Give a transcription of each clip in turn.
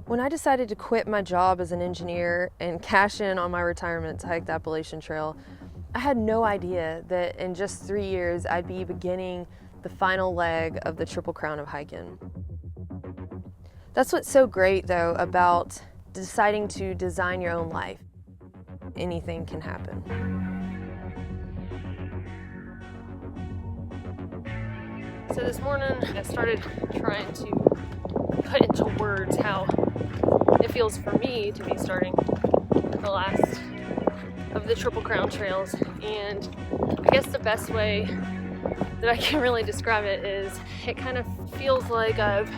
When I decided to quit my job as an engineer and cash in on my retirement to hike the Appalachian Trail, I had no idea that in just 3 years I'd be beginning the final leg of the Triple Crown of hiking. That's what's so great though about deciding to design your own life. Anything can happen. So this morning I started trying to put into words how it feels for me to be starting the last of the Triple Crown trails, and I guess the best way that I can really describe it is it kind of feels like I've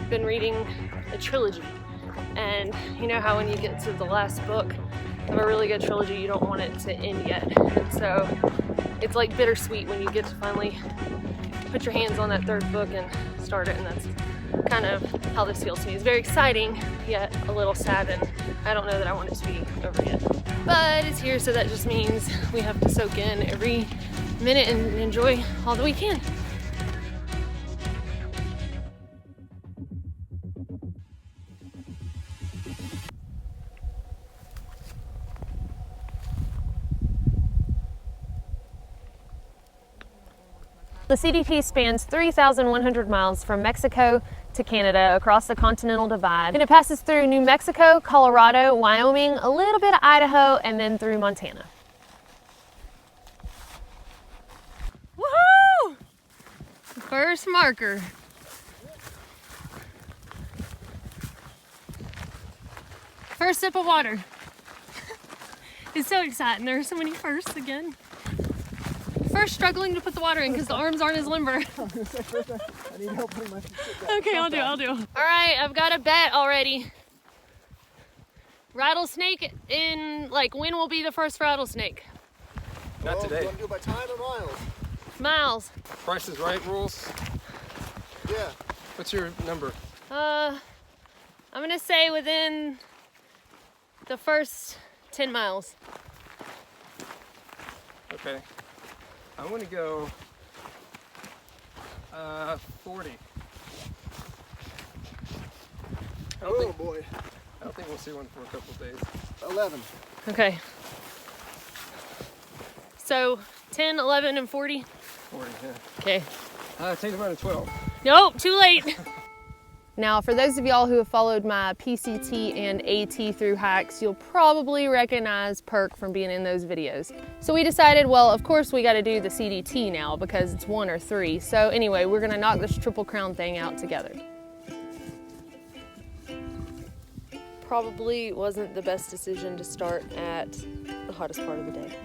been reading a trilogy, and you know how when you get to the last book of a really good trilogy you don't want it to end yet, and so it's like bittersweet when you get to finally put your hands on that third book and start it, and that's kind of how this feels to me. It's very exciting, yet a little sad, and I don't know that I want it to be over yet. But it's here, so that just means we have to soak in every minute and enjoy all that we can. The CDT spans 3,100 miles from Mexico to Canada across the Continental Divide, and it passes through New Mexico, Colorado, Wyoming, a little bit of Idaho, and then through Montana. Woohoo! First marker. First sip of water. It's so exciting. There are so many firsts again. First struggling to put the water in because the arms aren't as limber. I need help putting my Okay, I'll do. All right, I've got a bet already. Rattlesnake in, like, when will be the first rattlesnake? Not today. You want to do it by time or miles? Miles. Price is Right rules. Yeah. What's your number? I'm gonna say within the first 10 miles. Okay. I'm gonna go 40. Oh boy. I don't think we'll see one for a couple of days. 11. Okay. So 10, 11, and 40? 40, yeah. Okay. Take about a 12. Nope, too late. Now, for those of y'all who have followed my PCT and AT through hikes, you'll probably recognize Perk from being in those videos. So we decided, well, of course we got to do the CDT now because it's 1 or 3. So anyway, we're gonna knock this Triple Crown thing out together. Probably wasn't the best decision to start at the hottest part of the day.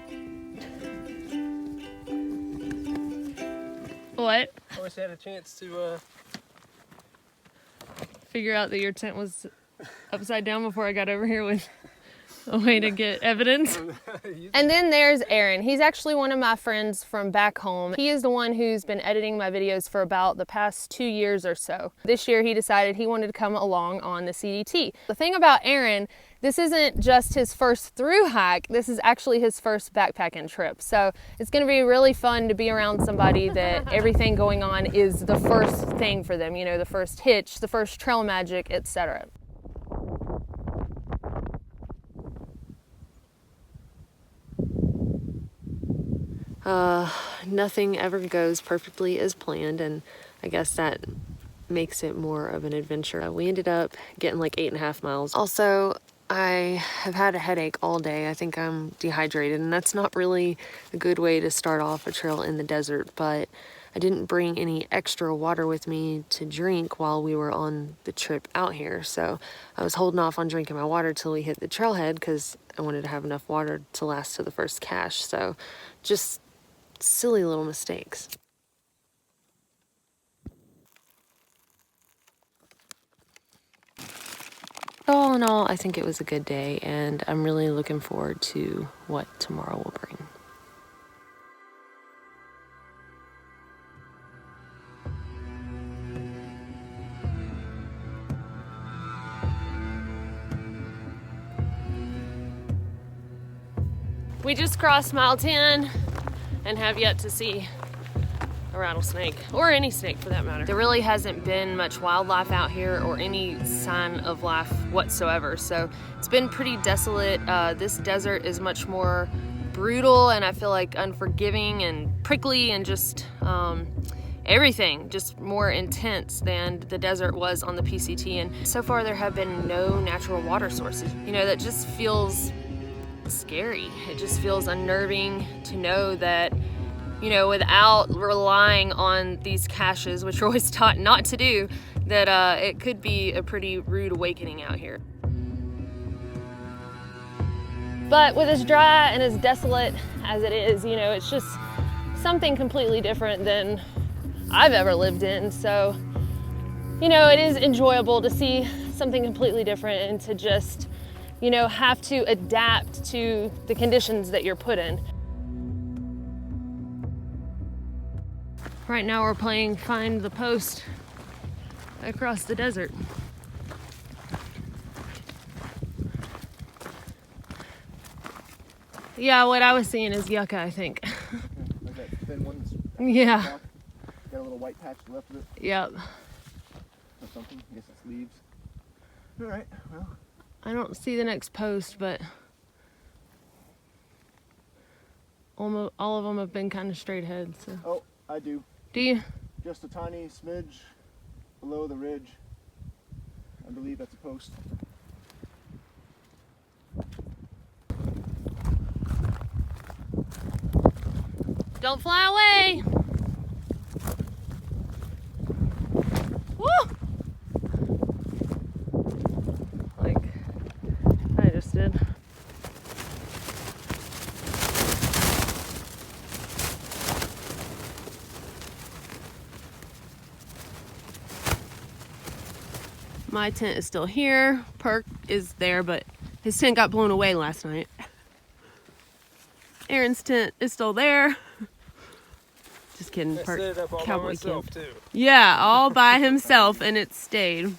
What? I wish I had a chance to figure out that your tent was upside down before I got over here with a way to get evidence. And then there's Aaron. He's actually one of my friends from back home. He is the one who's been editing my videos for about the past 2 years or so. This year he decided he wanted to come along on the CDT. The thing about Aaron, this isn't just his first through hike, this is actually his first backpacking trip. So it's gonna be really fun to be around somebody that everything going on is the first thing for them, you know, the first hitch, the first trail magic, etc. Nothing ever goes perfectly as planned, and I guess that makes it more of an adventure. We ended up getting like 8.5 miles. Also, I have had a headache all day. I think I'm dehydrated, and that's not really a good way to start off a trail in the desert, but I didn't bring any extra water with me to drink while we were on the trip out here, so I was holding off on drinking my water till we hit the trailhead because I wanted to have enough water to last to the first cache. So just silly little mistakes. All in all, I think it was a good day, and I'm really looking forward to what tomorrow will bring. We just crossed mile 10 and have yet to see a rattlesnake, or any snake for that matter. There really hasn't been much wildlife out here or any sign of life whatsoever, so it's been pretty desolate. This desert is much more brutal and I feel like unforgiving and prickly and just everything just more intense than the desert was on the PCT. And so far there have been no natural water sources. You know, that just feels scary. It just feels unnerving to know that, you know, without relying on these caches, which we're always taught not to do, that it could be a pretty rude awakening out here. But with as dry and as desolate as it is, you know, it's just something completely different than I've ever lived in. So, you know, it is enjoyable to see something completely different and to just, you know, have to adapt to the conditions that you're put in. Right now we're playing Find the Post across the desert. Yeah, what I was seeing is yucca, I think. Like that thin one that's Yeah. got a little white patch left of it Yep. or something. I guess it's leaves. All right, well. I don't see the next post, but almost all of them have been kind of straight ahead. So. Oh, I do. Do you? Just a tiny smidge below the ridge. I believe that's a post. Don't fly away! Woo! Like I just did. My tent is still here. Perk is there, but his tent got blown away last night. Aaron's tent is still there. Just kidding. I Perk, set it up all by cowboy myself camp. too. Yeah, all by himself, and it stayed.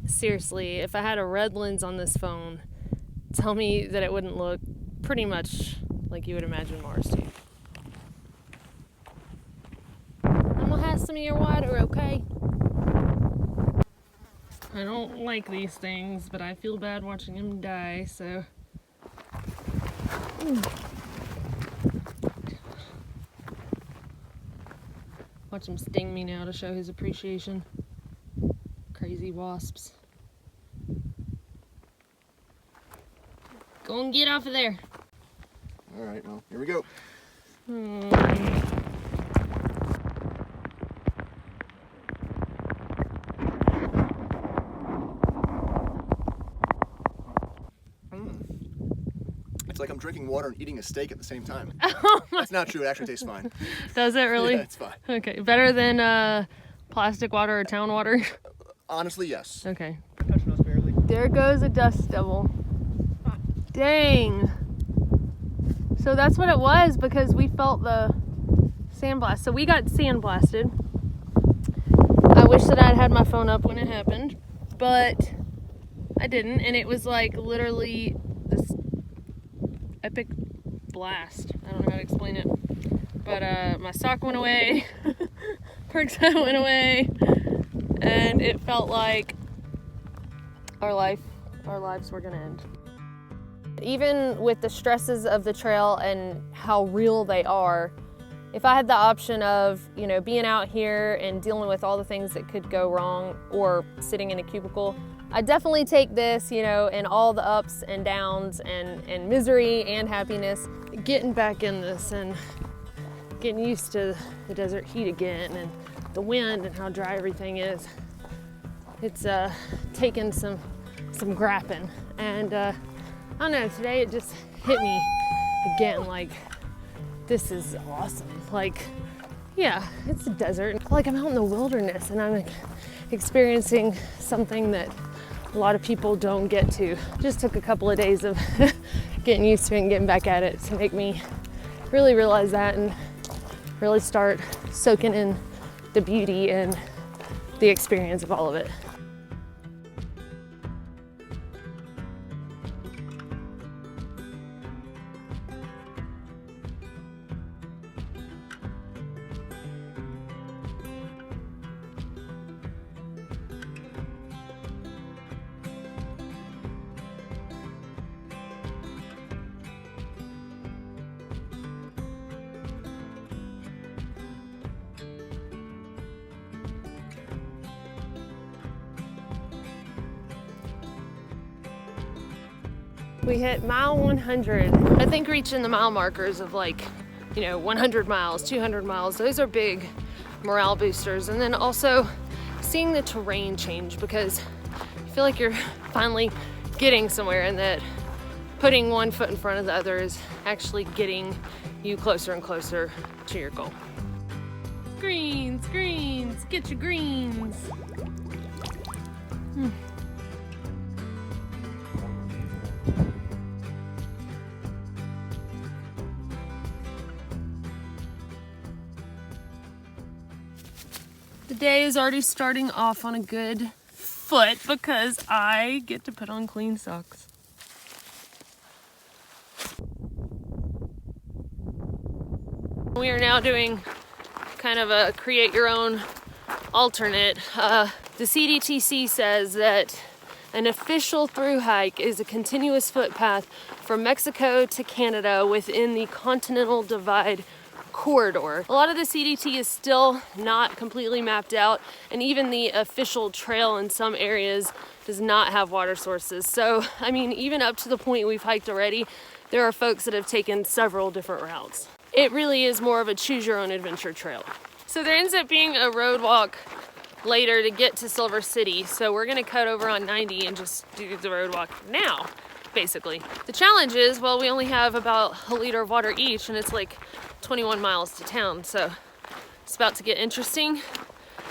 Seriously, if I had a red lens on this phone, tell me that it wouldn't look pretty much like you would imagine Mars to. I'm gonna have some of your water, okay? I don't like these things, but I feel bad watching him die, so. Watch him sting me now to show his appreciation. Crazy wasps. Go and get off of there. All right, well, here we go. It's like I'm drinking water and eating a steak at the same time. That's not true. It actually tastes fine. Does it really? Yeah, it's fine. Okay, better than plastic water or town water? Honestly, yes. Okay. Touching us barely. There goes a dust devil. Dang. So that's what it was, because we felt the sandblast. So we got sandblasted. I wish that I'd had my phone up when it happened, but I didn't, and it was like literally this epic blast. I don't know how to explain it. But my sock went away, Perk's hat went away, and it felt like our lives were gonna end. Even with the stresses of the trail and how real they are, if I had the option of, you know, being out here and dealing with all the things that could go wrong or sitting in a cubicle, I definitely take this, you know, and all the ups and downs and misery and happiness, getting back in this and getting used to the desert heat again and the wind and how dry everything is. It's taken some grapping, and I don't know, today it just hit me again, like, this is awesome. Like, yeah, it's a desert. Like, I'm out in the wilderness and I'm experiencing something that a lot of people don't get to. Just took a couple of days of getting used to it and getting back at it to make me really realize that. And really start soaking in the beauty and the experience of all of it. We hit mile 100. I think reaching the mile markers of like, you know, 100 miles, 200 miles, those are big morale boosters. And then also seeing the terrain change, because I feel like you're finally getting somewhere, and that putting one foot in front of the other is actually getting you closer and closer to your goal. Greens, greens, get your greens. The day is already starting off on a good foot because I get to put on clean socks. We are now doing kind of a create your own alternate. The CDTC says that an official through hike is a continuous footpath from Mexico to Canada within the Continental Divide corridor. A lot of the CDT is still not completely mapped out, and even the official trail in some areas does not have water sources. So, I mean, even up to the point we've hiked already, there are folks that have taken several different routes. It really is more of a choose your own adventure trail. So there ends up being a road walk later to get to Silver City. So we're gonna cut over on 90 and just do the road walk now, basically. The challenge is, well, we only have about a liter of water each, and it's like 21 miles to town. So it's about to get interesting.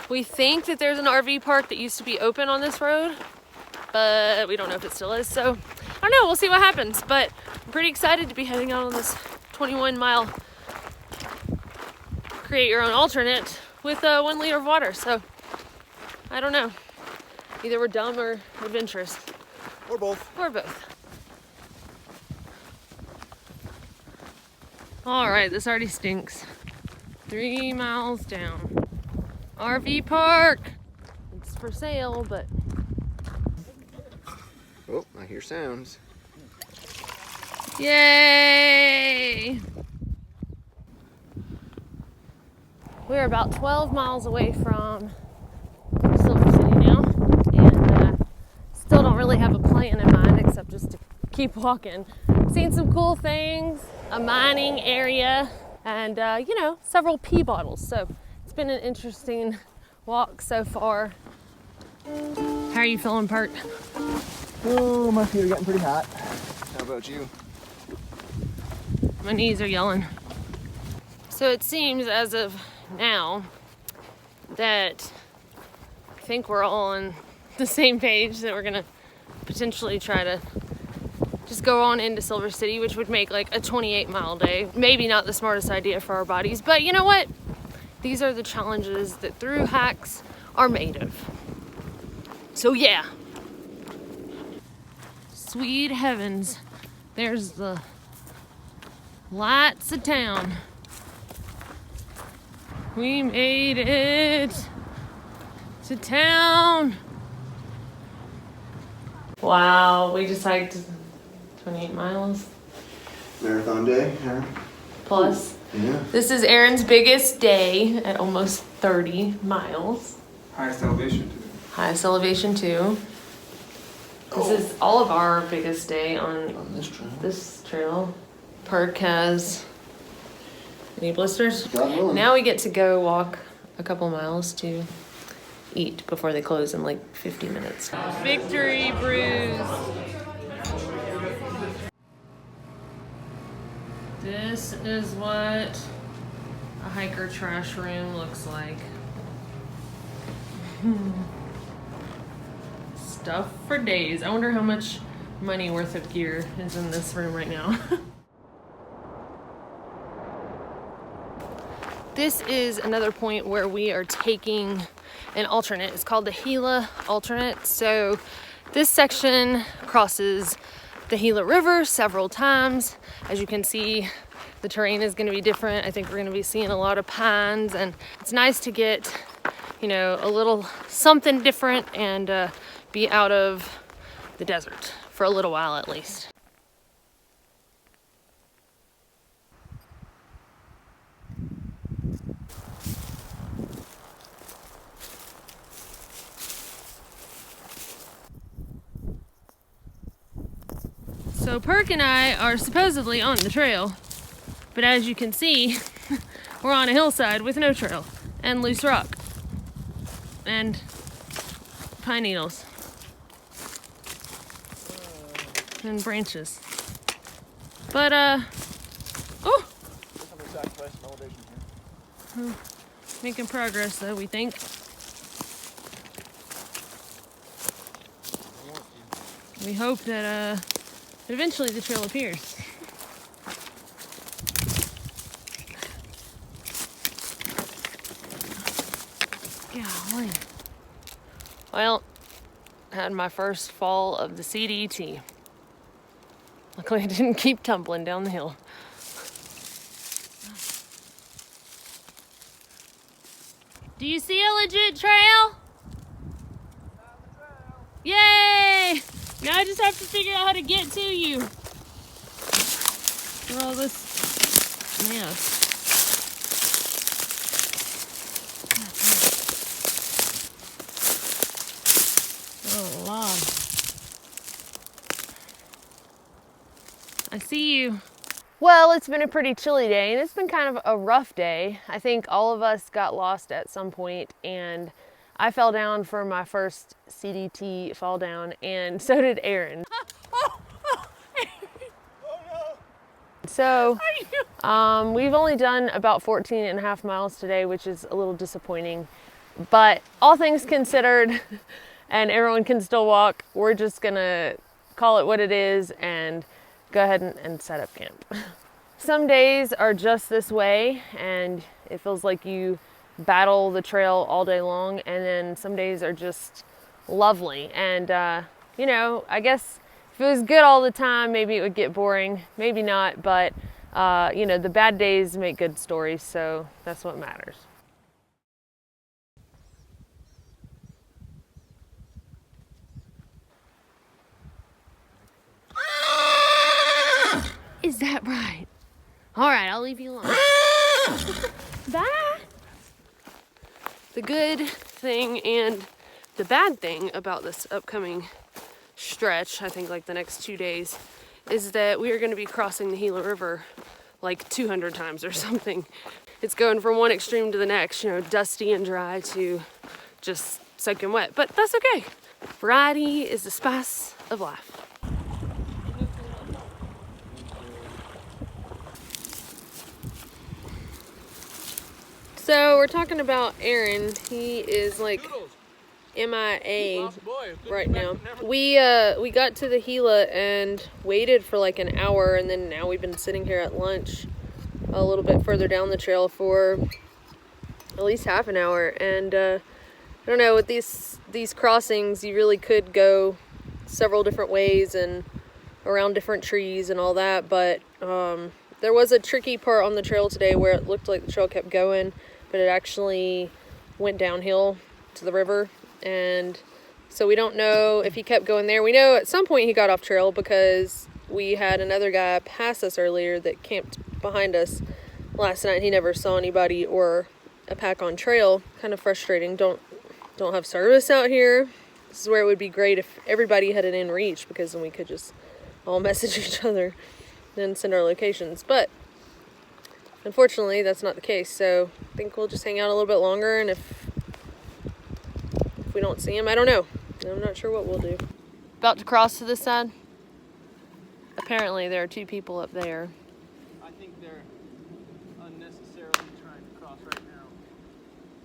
We think that there's an RV park that used to be open on this road, but we don't know if it still is. So I don't know, we'll see what happens. But I'm pretty excited to be heading out on this 21-mile create your own alternate with 1 liter of water. So I don't know. Either we're dumb or adventurous. Or both. Or both. All right, this already stinks. 3 miles down. RV park. It's for sale, but. Oh, I hear sounds. Yay! We're about 12 miles away from Silver City now, and still don't really have a plan in mind except just to keep walking. Seen some cool things, a mining area, and you know, several pee bottles. So it's been an interesting walk so far. How are you feeling, Bert? Oh, my feet are getting pretty hot. How about you? My knees are yelling. So it seems as of now that I think we're all on the same page that we're gonna potentially try to just go on into Silver City, which would make like a 28-mile day. Maybe not the smartest idea for our bodies, but you know what? These are the challenges that through hikes are made of. So yeah. Sweet heavens. There's the lights of town. We made it to town. Wow, we just hiked 28 miles. Marathon day, huh? Plus. Yeah. This is Aaron's biggest day at almost 30 miles. Highest elevation too. Highest elevation too. This is all of our biggest day on this trail. Perk has any blisters? God willing. Now we get to go walk a couple miles to eat before they close in like 50 minutes. Victory Brews. This is what a hiker trash room looks like. Stuff for days. I wonder how much money worth of gear is in this room right now. This is another point where we are taking an alternate. It's called the Gila Alternate. So this section crosses the Gila River several times. As you can see, the terrain is going to be different. I think we're going to be seeing a lot of pines, and it's nice to get, you know, a little something different and be out of the desert for a little while at least. So Perk and I are supposedly on the trail, but as you can see, we're on a hillside with no trail and loose rock and pine needles and branches. But oh, making progress though, we think. We hope that eventually the trail appears. Golly. Well, had my first fall of the CDT. Luckily I didn't keep tumbling down the hill. Do you see a legit trail? Yay! Now I just have to figure out how to get to you. For all this mess. Oh, Lord. I see you. Well, it's been a pretty chilly day, and it's been kind of a rough day. I think all of us got lost at some point, and I fell down for my first CDT fall down, and so did Aaron. So we've only done about 14.5 miles today, which is a little disappointing, but all things considered, and everyone can still walk, we're just gonna call it what it is and go ahead and set up camp. Some days are just this way, and it feels like you battle the trail all day long, and then some days are just lovely. And you know, I guess if it was good all the time, maybe it would get boring, maybe not, but you know, the bad days make good stories, so that's what matters. Is that right? All right, I'll leave you alone. Bye. The good thing and the bad thing about this upcoming stretch, I think like the next 2 days, is that we are going to be crossing the Gila River like 200 times or something. It's going from one extreme to the next, you know, dusty and dry to just soaking wet, but that's okay. Variety is the spice of life. So we're talking about Aaron. He is like MIA right now. We got to the Gila and waited for like an hour, and then now we've been sitting here at lunch a little bit further down the trail for at least half an hour. And I don't know, with these crossings, you really could go several different ways and around different trees and all that, but there was a tricky part on the trail today where it looked like the trail kept going, but it actually went downhill to the river, and so we don't know if he kept going there. We know at some point he got off trail because we had another guy pass us earlier that camped behind us last night. He never saw anybody or a pack on trail. Kind of frustrating. Don't have service out here. This is where it would be great if everybody had it in reach, because then we could just all message each other and send our locations, but unfortunately that's not the case. So I think we'll just hang out a little bit longer, and if we don't see him, I don't know. I'm not sure what we'll do. About to cross to this side. Apparently there are two people up there. I think they're unnecessarily trying to cross right now.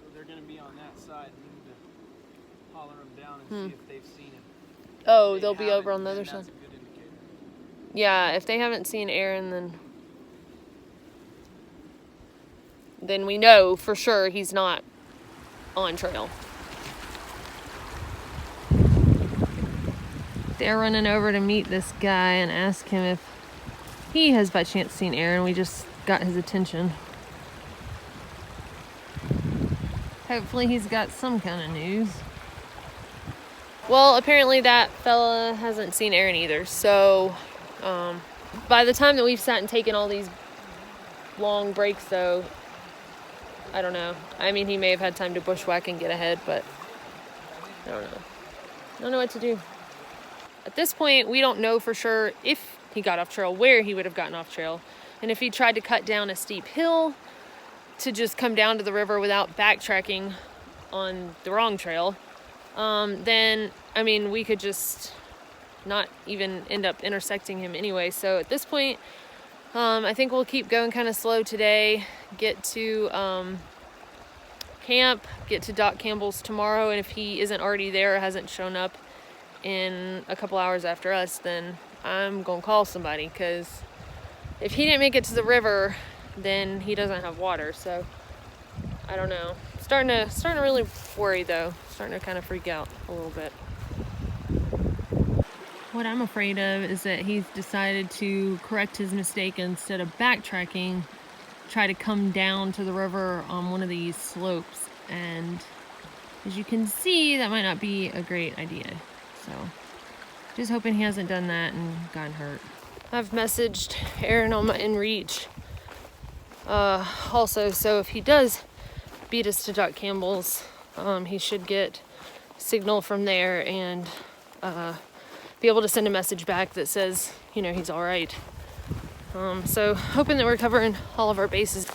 So they're going to be on that side. We need to holler them down and see if they've seen him. Oh, If they'll be over on the then other side. that's a good indicator. Yeah, if they haven't seen Aaron, then then we know for sure he's not on trail. They're running over to meet this guy and ask him if he has by chance seen Aaron. We just got his attention. Hopefully he's got some kind of news. Well, apparently that fella hasn't seen Aaron either. So by the time that we've sat and taken all these long breaks though, I don't know. I mean, he may have had time to bushwhack and get ahead, but I don't know. I don't know what to do. At this point, we don't know for sure if he got off trail, where he would have gotten off trail. And if he tried to cut down a steep hill to just come down to the river without backtracking on the wrong trail, then, I mean, we could just not even end up intersecting him anyway. So at this point, I think we'll keep going kind of slow today, get to camp, get to Doc Campbell's tomorrow, and if he isn't already there or hasn't shown up in a couple hours after us, then I'm gonna call somebody, because if he didn't make it to the river, then he doesn't have water. So I don't know. Starting to really worry though. Starting to kind of freak out a little bit. What I'm afraid of is that he's decided to correct his mistake, instead of backtracking, try to come down to the river on one of these slopes. And as you can see, that might not be a great idea. So just hoping he hasn't done that and gotten hurt. I've messaged Aaron on my inReach also, so if he does beat us to Doc Campbell's, he should get signal from there and be able to send a message back that says, you know, he's all right. So hoping that we're covering all of our bases.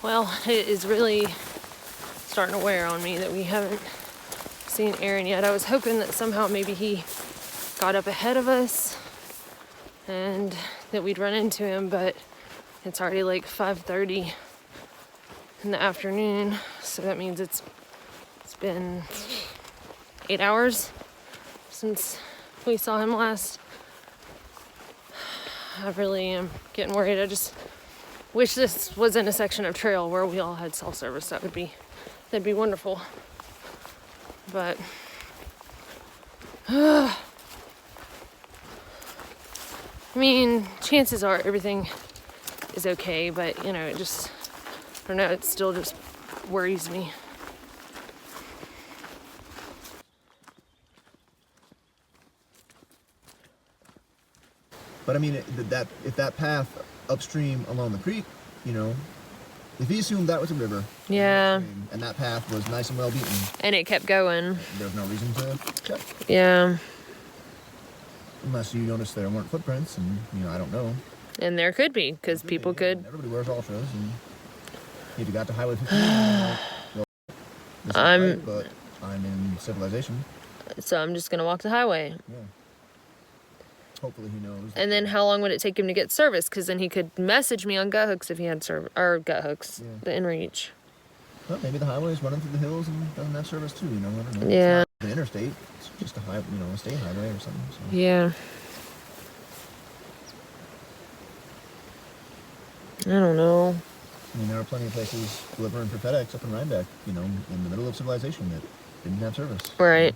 Well, it is really starting to wear on me that we haven't seen Aaron yet. I was hoping that somehow maybe he got up ahead of us and that we'd run into him, but it's already like 5:30 in the afternoon, so that means it's been 8 hours since we saw him last. I really am getting worried. I just wish this wasn't a section of trail where we all had cell service. That'd be wonderful. But I mean, chances are everything is okay, but you know, I don't know, it still just worries me. But I mean, if that path upstream along the creek, you know, if he assumed that was a river, Yeah. and that path was nice and well beaten, And it kept going. there's no reason to check. Yeah. Unless you notice there weren't footprints, and you know, I don't know. And there could be, because people could. Everybody wears ultras, and if you got to Highway 15, well, this is right, but I'm in civilization. So I'm just gonna walk the highway. Yeah. Hopefully he knows. And then how long would it take him to get service? Because then he could message me on gut hooks if he had gut hooks, the inReach. Well, maybe the highway is running through the hills and doesn't have service too. You know, I don't know. Yeah. It's not an interstate. It's just a a state highway or something. So. Yeah. I don't know. I mean, there are plenty of places delivering for FedEx up in Rhinebeck, you know, in the middle of civilization that didn't have service. Right.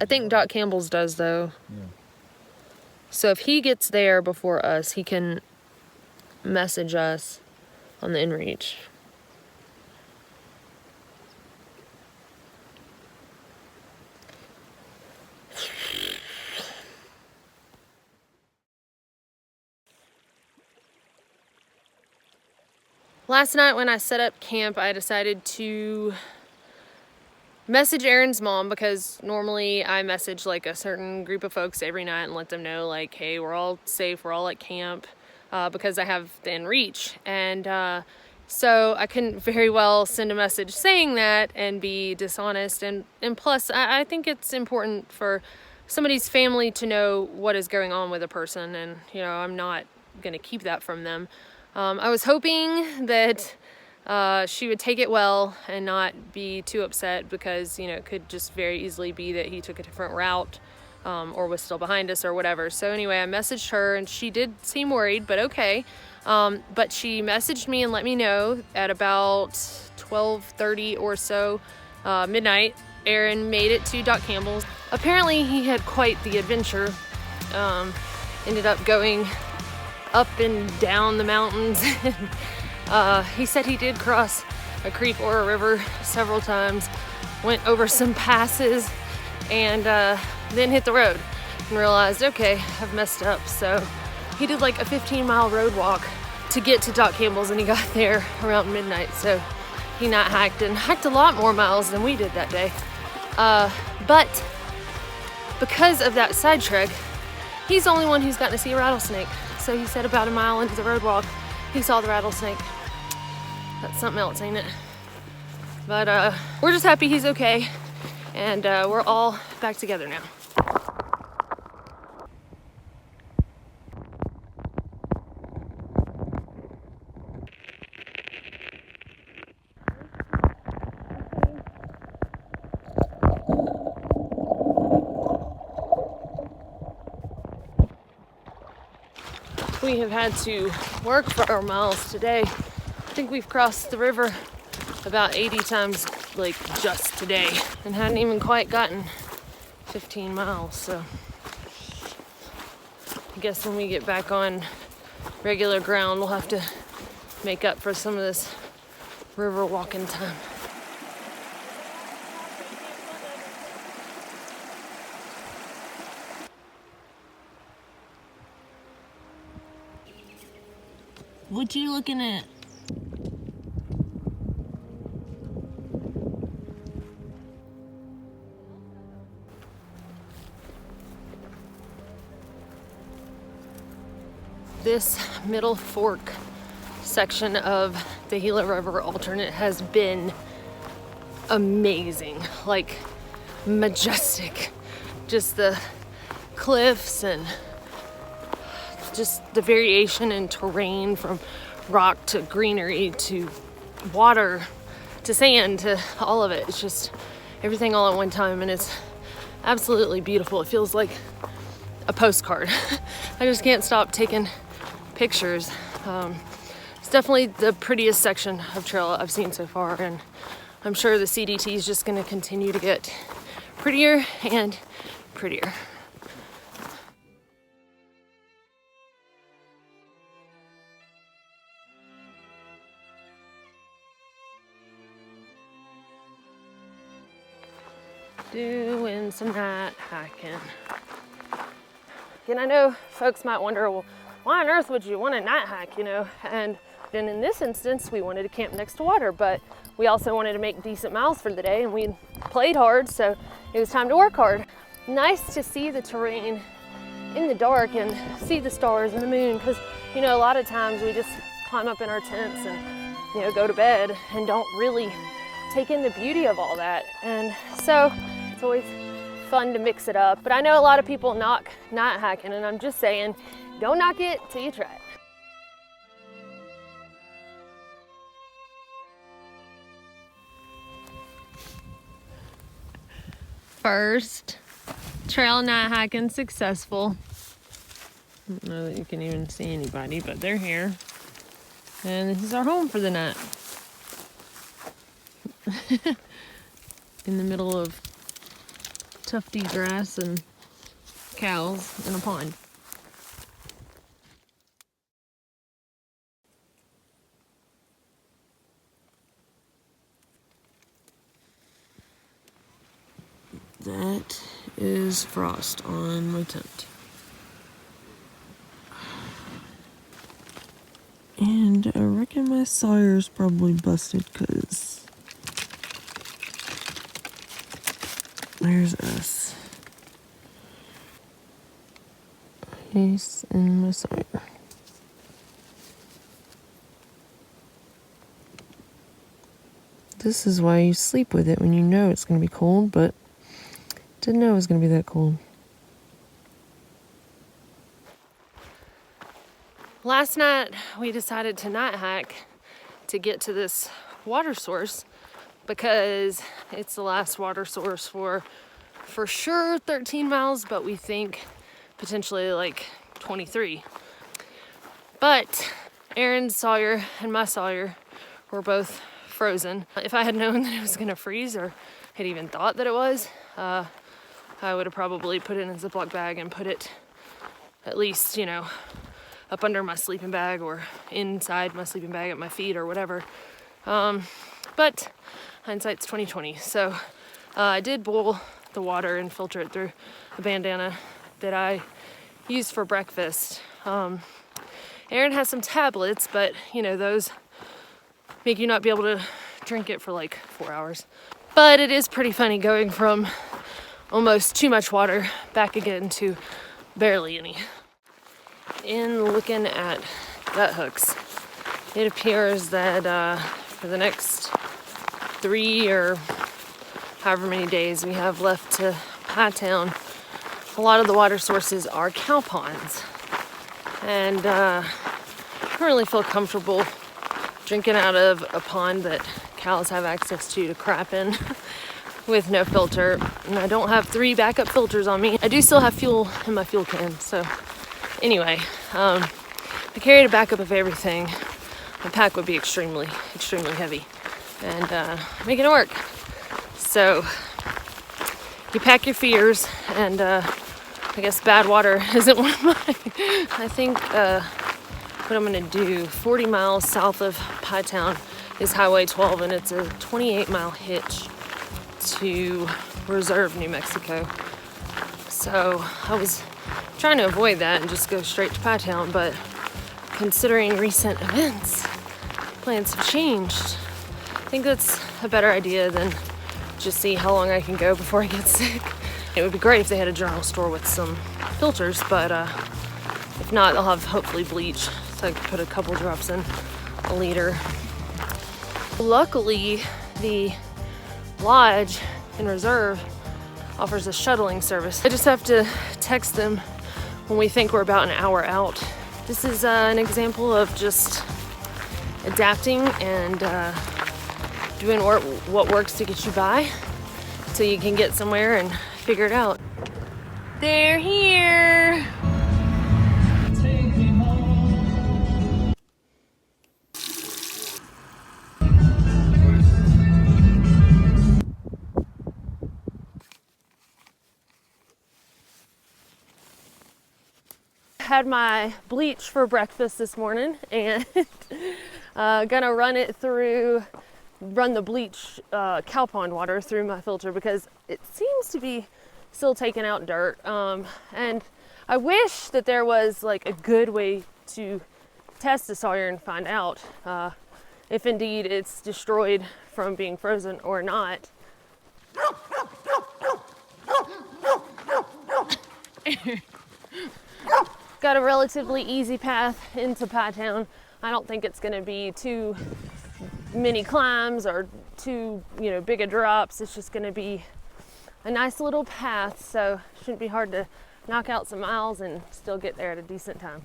I think Doc Campbell's does, though. Yeah. So if he gets there before us, he can message us on the inReach. Last night when I set up camp, I decided to message Aaron's mom, because normally I message like a certain group of folks every night and let them know like, hey, we're all safe, we're all at camp, because I have the inReach. And so I couldn't very well send a message saying that and be dishonest. And plus, I think it's important for somebody's family to know what is going on with a person, and you know, I'm not gonna keep that from them. I was hoping that she would take it well and not be too upset because, you know, it could just very easily be that he took a different route or was still behind us or whatever. So anyway, I messaged her and she did seem worried, but okay. But she messaged me and let me know at about 12:30 or so, midnight, Aaron made it to Doc Campbell's. Apparently he had quite the adventure. Ended up going up and down the mountains. He said he did cross a creek or a river several times, went over some passes, and then hit the road and realized, okay, I've messed up. So he did like a 15-mile road walk to get to Doc Campbell's, and he got there around midnight. So he night hiked and hiked a lot more miles than we did that day. But because of that side trek, he's the only one who's gotten to see a rattlesnake. So he said about a mile into the road walk, he saw the rattlesnake. That's something else, ain't it? But we're just happy he's okay, and we're all back together now. We have had to work for our miles today. I think we've crossed the river about 80 times, like just today, and hadn't even quite gotten 15 miles. So I guess when we get back on regular ground, we'll have to make up for some of this river walking time. What you looking at? This middle fork section of the Gila River Alternate has been amazing, like majestic. Just the cliffs and just the variation in terrain, from rock to greenery to water to sand to all of it. It's just everything all at one time, and it's absolutely beautiful. It feels like a postcard. I just can't stop taking pictures. It's definitely the prettiest section of trail I've seen so far, and I'm sure the CDT is just going to continue to get prettier and prettier. Doing some night hiking. And I know folks might wonder, well, why on earth would you want to night hike, you know? And then in this instance, we wanted to camp next to water, but we also wanted to make decent miles for the day, and we played hard, so it was time to work hard. Nice to see the terrain in the dark and see the stars and the moon, because, you know, a lot of times we just climb up in our tents and, you know, go to bed and don't really take in the beauty of all that. And so it's always fun to mix it up. But I know a lot of people knock night hiking, and I'm just saying, don't knock it till you try it. First trail night hiking successful. I don't know that you can even see anybody, but they're here. And this is our home for the night. In the middle of tufty grass and cows in a pond. That is frost on my tent. And I reckon my sawyer's probably busted, because there's us. Ice in my sawyer. This is why you sleep with it when you know it's going to be cold, but didn't know it was going to be that cold. Last night we decided to night hike to get to this water source because it's the last water source for sure 13 miles, but we think potentially like 23. But Aaron's Sawyer and my Sawyer were both frozen. If I had known that it was gonna freeze or had even thought that it was, I would have probably put it in a Ziploc bag and put it at least, you know, up under my sleeping bag or inside my sleeping bag at my feet or whatever. But hindsight's 2020. So I did boil the water and filter it through a bandana that I used for breakfast. Aaron has some tablets, but you know, those make you not be able to drink it for like 4 hours. But it is pretty funny going from almost too much water back again to barely any. In looking at gut hooks, it appears that for the next 3 or however many days we have left to Pie Town, a lot of the water sources are cow ponds. And I don't really feel comfortable drinking out of a pond that cows have access to crap in with no filter. And I don't have 3 backup filters on me. I do still have fuel in my fuel can, so anyway, I carried a backup of everything. My pack would be extremely heavy and making it work. So you pack your fears, and I guess bad water isn't one of mine. I think what I'm gonna do, 40 miles south of Pie Town is Highway 12, and it's a 28-mile hitch to Reserve, New Mexico. So I was trying to avoid that and just go straight to Pie Town, but considering recent events, plans have changed. I think that's a better idea than just see how long I can go before I get sick. It would be great if they had a general store with some filters, but if not, they'll have hopefully bleach, so I can put a couple drops in a liter. Luckily, the lodge in Reserve offers a shuttling service. I just have to text them when we think we're about an hour out. This is an example of just adapting and doing what works to get you by so you can get somewhere and figure it out. They're here! Had my bleach for breakfast this morning and gonna run the bleach cow pond water through my filter because it seems to be still taking out dirt, and I wish that there was like a good way to test the Sawyer and find out if indeed it's destroyed from being frozen or not. Got a relatively easy path into Pie Town. I don't think it's gonna be too many climbs or too, you know, big a drops. It's just gonna be a nice little path, so shouldn't be hard to knock out some miles and still get there at a decent time.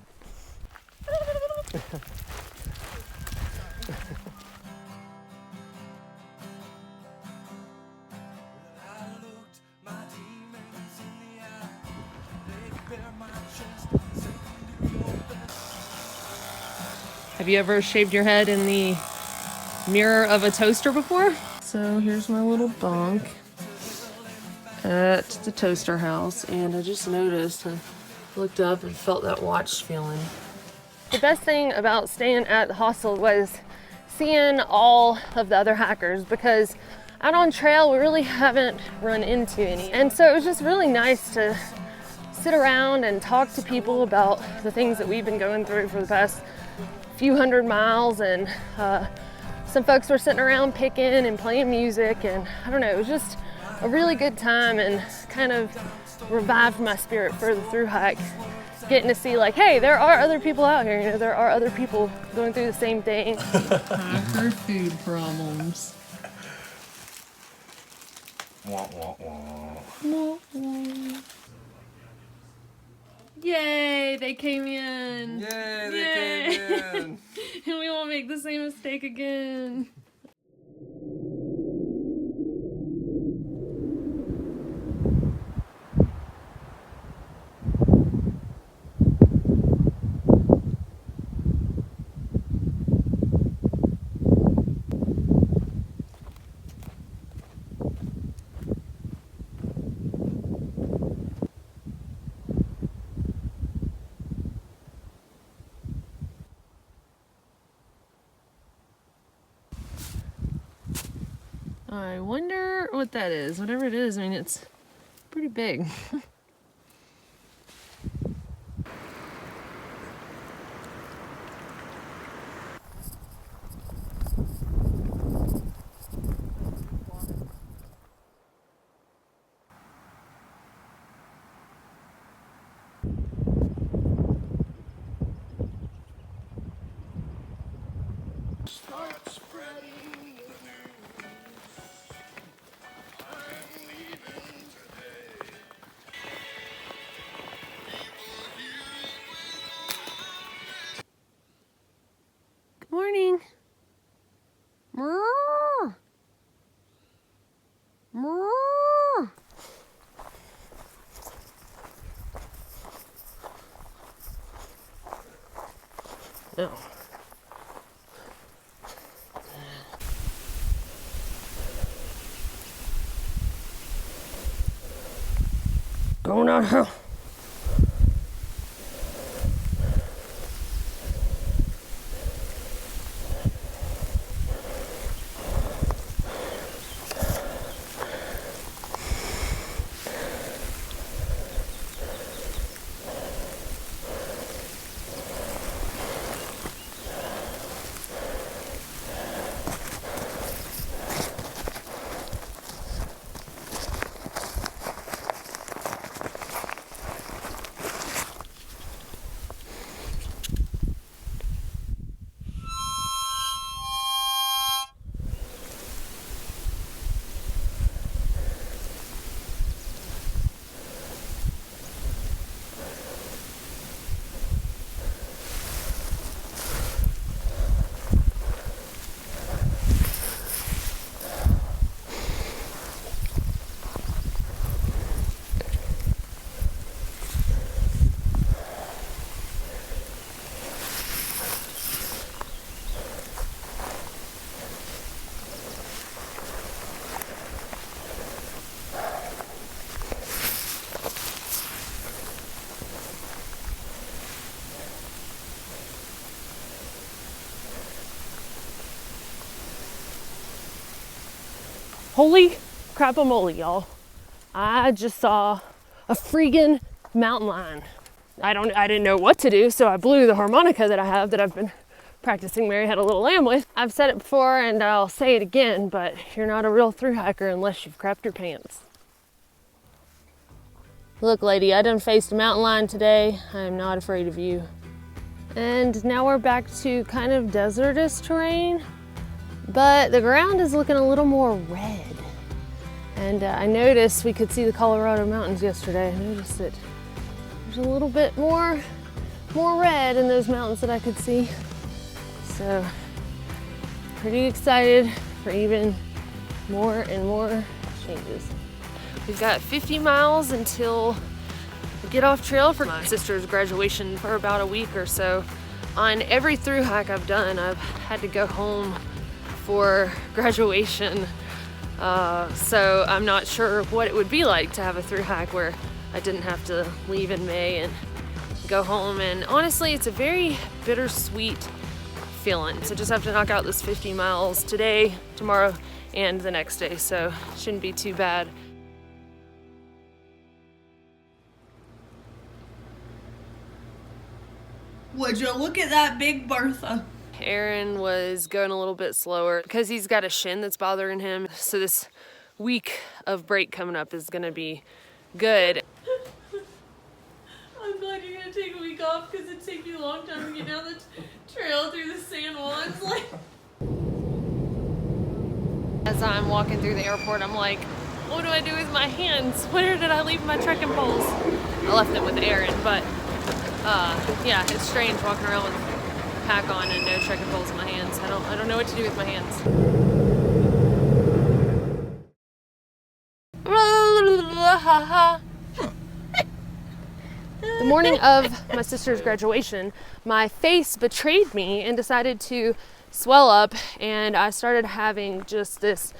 Have you ever shaved your head in the mirror of a toaster before? So here's my little bunk at the toaster house, and I just noticed, I looked up and felt that watch feeling. The best thing about staying at the hostel was seeing all of the other hikers, because out on trail we really haven't run into any. And so it was just really nice to sit around and talk to people about the things that we've been going through for the past few hundred miles, and some folks were sitting around picking and playing music, and I don't know, it was just a really good time and kind of revived my spirit for the through hike, getting to see like, hey, there are other people out here, you know, there are other people going through the same thing. Hiker food problems. Wah, wah, wah. Wah, wah. Yay, they came in. Yay, they came in. We won't make the same mistake again. I wonder what that is. Whatever it is, I mean, it's pretty big. Start spreading the news. I'm leaving today. Good morning. Moo. Moo. No. Going downhill. Holy crap-a-moly, y'all. I just saw a freaking mountain lion. I didn't know what to do, so I blew the harmonica that I have that I've been practicing Mary Had a Little Lamb with. I've said it before and I'll say it again, but you're not a real thru hiker unless you've crapped your pants. Look, lady, I done faced a mountain lion today. I am not afraid of you. And now we're back to kind of desertous terrain, but the ground is looking a little more red. And I noticed we could see the Colorado mountains yesterday. I noticed that there's a little bit more red in those mountains that I could see. So pretty excited for even more and more changes. We've got 50 miles until we get off trail for my sister's graduation for about a week or so. On every thru hike I've done, I've had to go home for graduation. So I'm not sure what it would be like to have a thru hike where I didn't have to leave in May and go home. And honestly, it's a very bittersweet feeling. So just have to knock out this 50 miles today, tomorrow, and the next day. So it shouldn't be too bad. Would you look at that big Bertha? Aaron was going a little bit slower because he's got a shin that's bothering him. So this week of break coming up is gonna be good. I'm glad you're gonna take a week off because it'd take you a long time to get down the trail through the San Juans. As I'm walking through the airport, I'm like, what do I do with my hands? Where did I leave my trekking poles? I left them with Aaron, but yeah, it's strange walking around with pack on and no trekking poles in my hands. I don't know what to do with my hands. The morning of my sister's graduation, my face betrayed me and decided to swell up, and I started having just this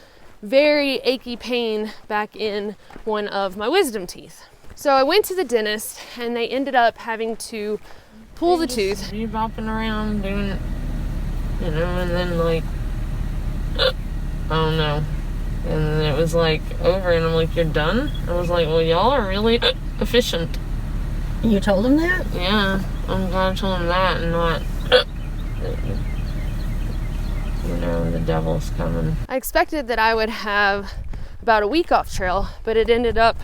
very achy pain back in one of my wisdom teeth. So I went to the dentist and they ended up having to pull the tooth. You bopping around doing it, you know, and then like, I don't know. And then it was like over and I'm like, you're done? I was like, well, y'all are really efficient. You told him that? Yeah, I'm glad I told him that and not, you know, the devil's coming. I expected that I would have about a week off trail, but it ended up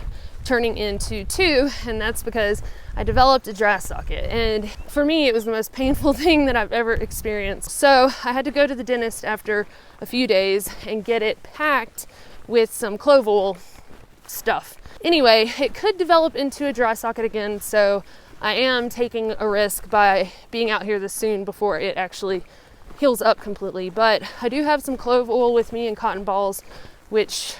turning into 2, and that's because I developed a dry socket. And for me, it was the most painful thing that I've ever experienced. So I had to go to the dentist after a few days and get it packed with some clove oil stuff. Anyway, it could develop into a dry socket again, so I am taking a risk by being out here this soon before it actually heals up completely. But I do have some clove oil with me and cotton balls, which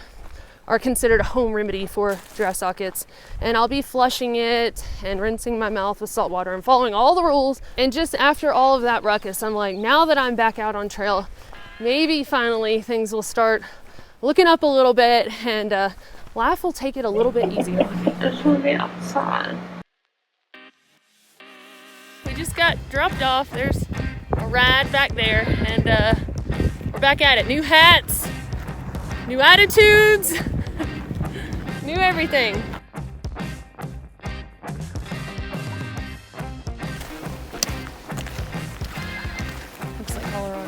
are considered a home remedy for dry sockets, and I'll be flushing it and rinsing my mouth with salt water and following all the rules. And just after all of that ruckus, I'm like, now that I'm back out on trail, maybe finally things will start looking up a little bit and life will take it a little bit easier. I just want to be outside. We just got dropped off. There's a ride back there, and we're back at it. New hats, new attitudes, new everything. Looks like Colorado.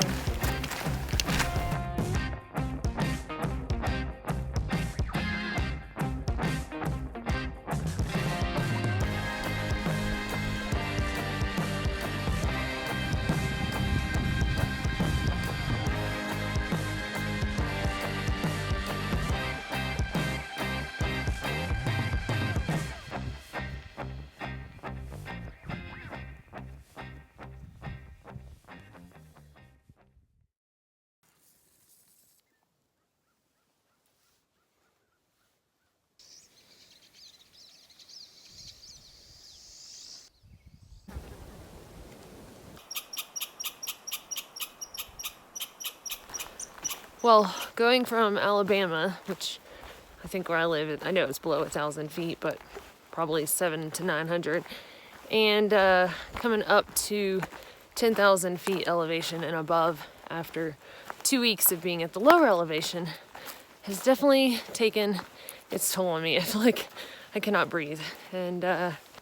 Well, going from Alabama, which I think where I live, I know it's below 1,000 feet, but probably 700 to 900, and coming up to 10,000 feet elevation and above after 2 weeks of being at the lower elevation has definitely taken its toll on me. I feel like I cannot breathe. And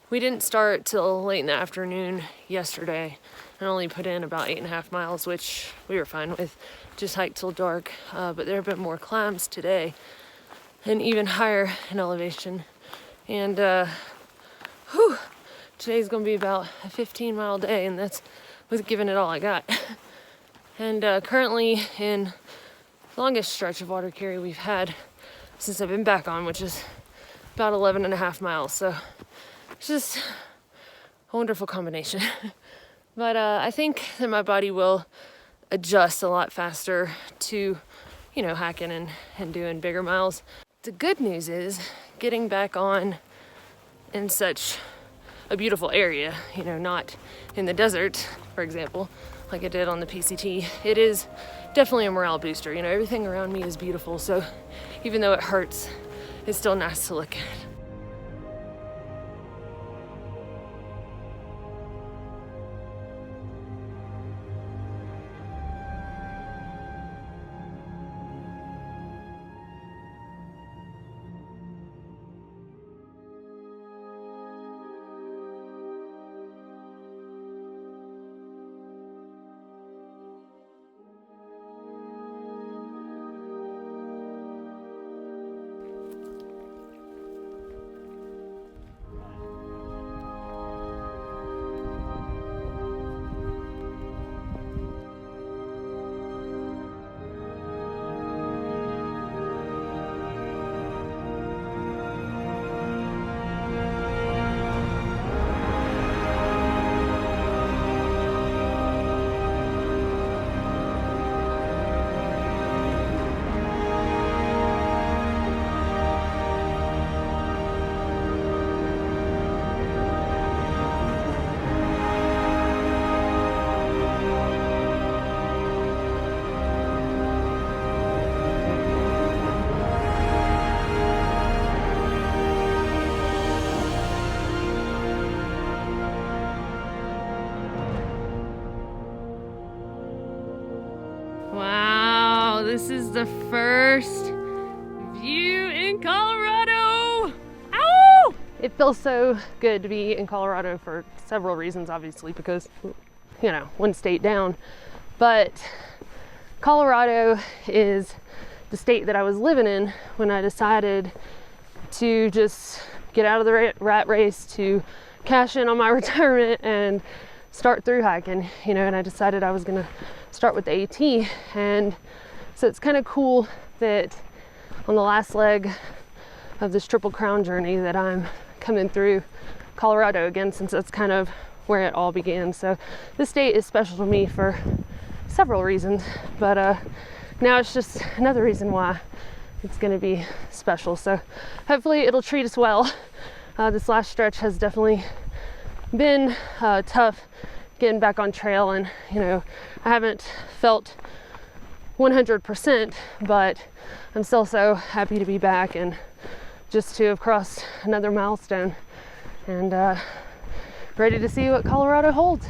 we didn't start till late in the afternoon yesterday and only put in about 8.5 miles, which we were fine with. Just hiked till dark, but there have been more climbs today and even higher in elevation. And today's gonna be about a 15-mile day, and that's with giving it all I got. And currently in the longest stretch of water carry we've had since I've been back on, which is about 11.5 miles. So it's just a wonderful combination. But I think that my body will adjust a lot faster to, you know, hiking and doing bigger miles. The good news is getting back on in such a beautiful area, you know, not in the desert, for example, like I did on the PCT. It is definitely a morale booster. You know, everything around me is beautiful, so even though it hurts, it's still nice to look at. Wow, this is the first view in Colorado. Ow! It feels so good to be in Colorado for several reasons, obviously, because, you know, one state down. But Colorado is the state that I was living in when I decided to just get out of the rat race, to cash in on my retirement and start through hiking, you know, and I decided I was gonna start with the AT. And so it's kind of cool that on the last leg of this Triple Crown journey that I'm coming through Colorado again, since that's kind of where it all began. So this state is special to me for several reasons, but now it's just another reason why it's going to be special. So hopefully it'll treat us well. This last stretch has definitely been tough getting back on trail, and you know, I haven't felt 100%, but I'm still so happy to be back and just to have crossed another milestone, and ready to see what Colorado holds.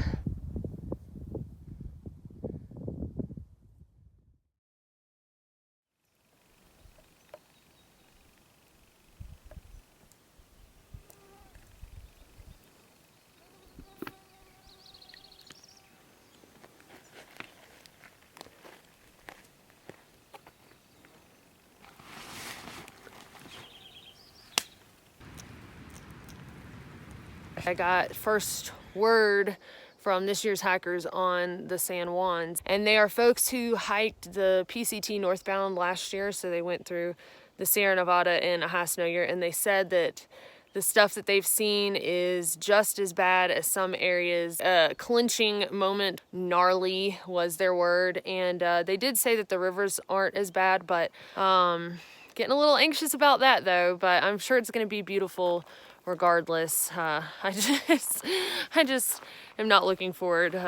I got first word from this year's hikers on the San Juans, and they are folks who hiked the PCT northbound last year. So they went through the Sierra Nevada in a high snow year, and they said that the stuff that they've seen is just as bad as some areas. Clinching moment, gnarly was their word, and they did say that the rivers aren't as bad, but getting a little anxious about that though. But I'm sure it's going to be beautiful regardless. I just am not looking forward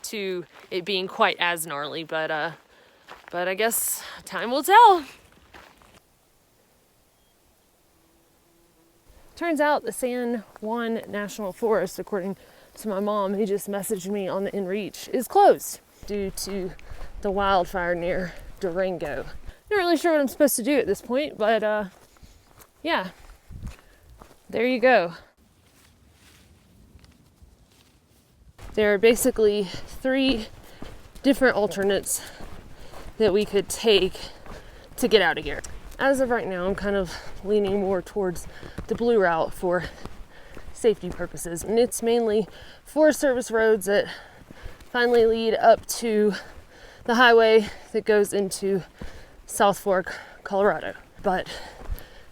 to it being quite as gnarly, but I guess time will tell. Turns out the San Juan National Forest, according to my mom, who just messaged me on the InReach, is closed due to the wildfire near Durango. Not really sure what I'm supposed to do at this point, but yeah. There you go. There are basically 3 different alternates that we could take to get out of here. As of right now, I'm kind of leaning more towards the blue route for safety purposes. And it's mainly Forest Service roads that finally lead up to the highway that goes into South Fork, Colorado. But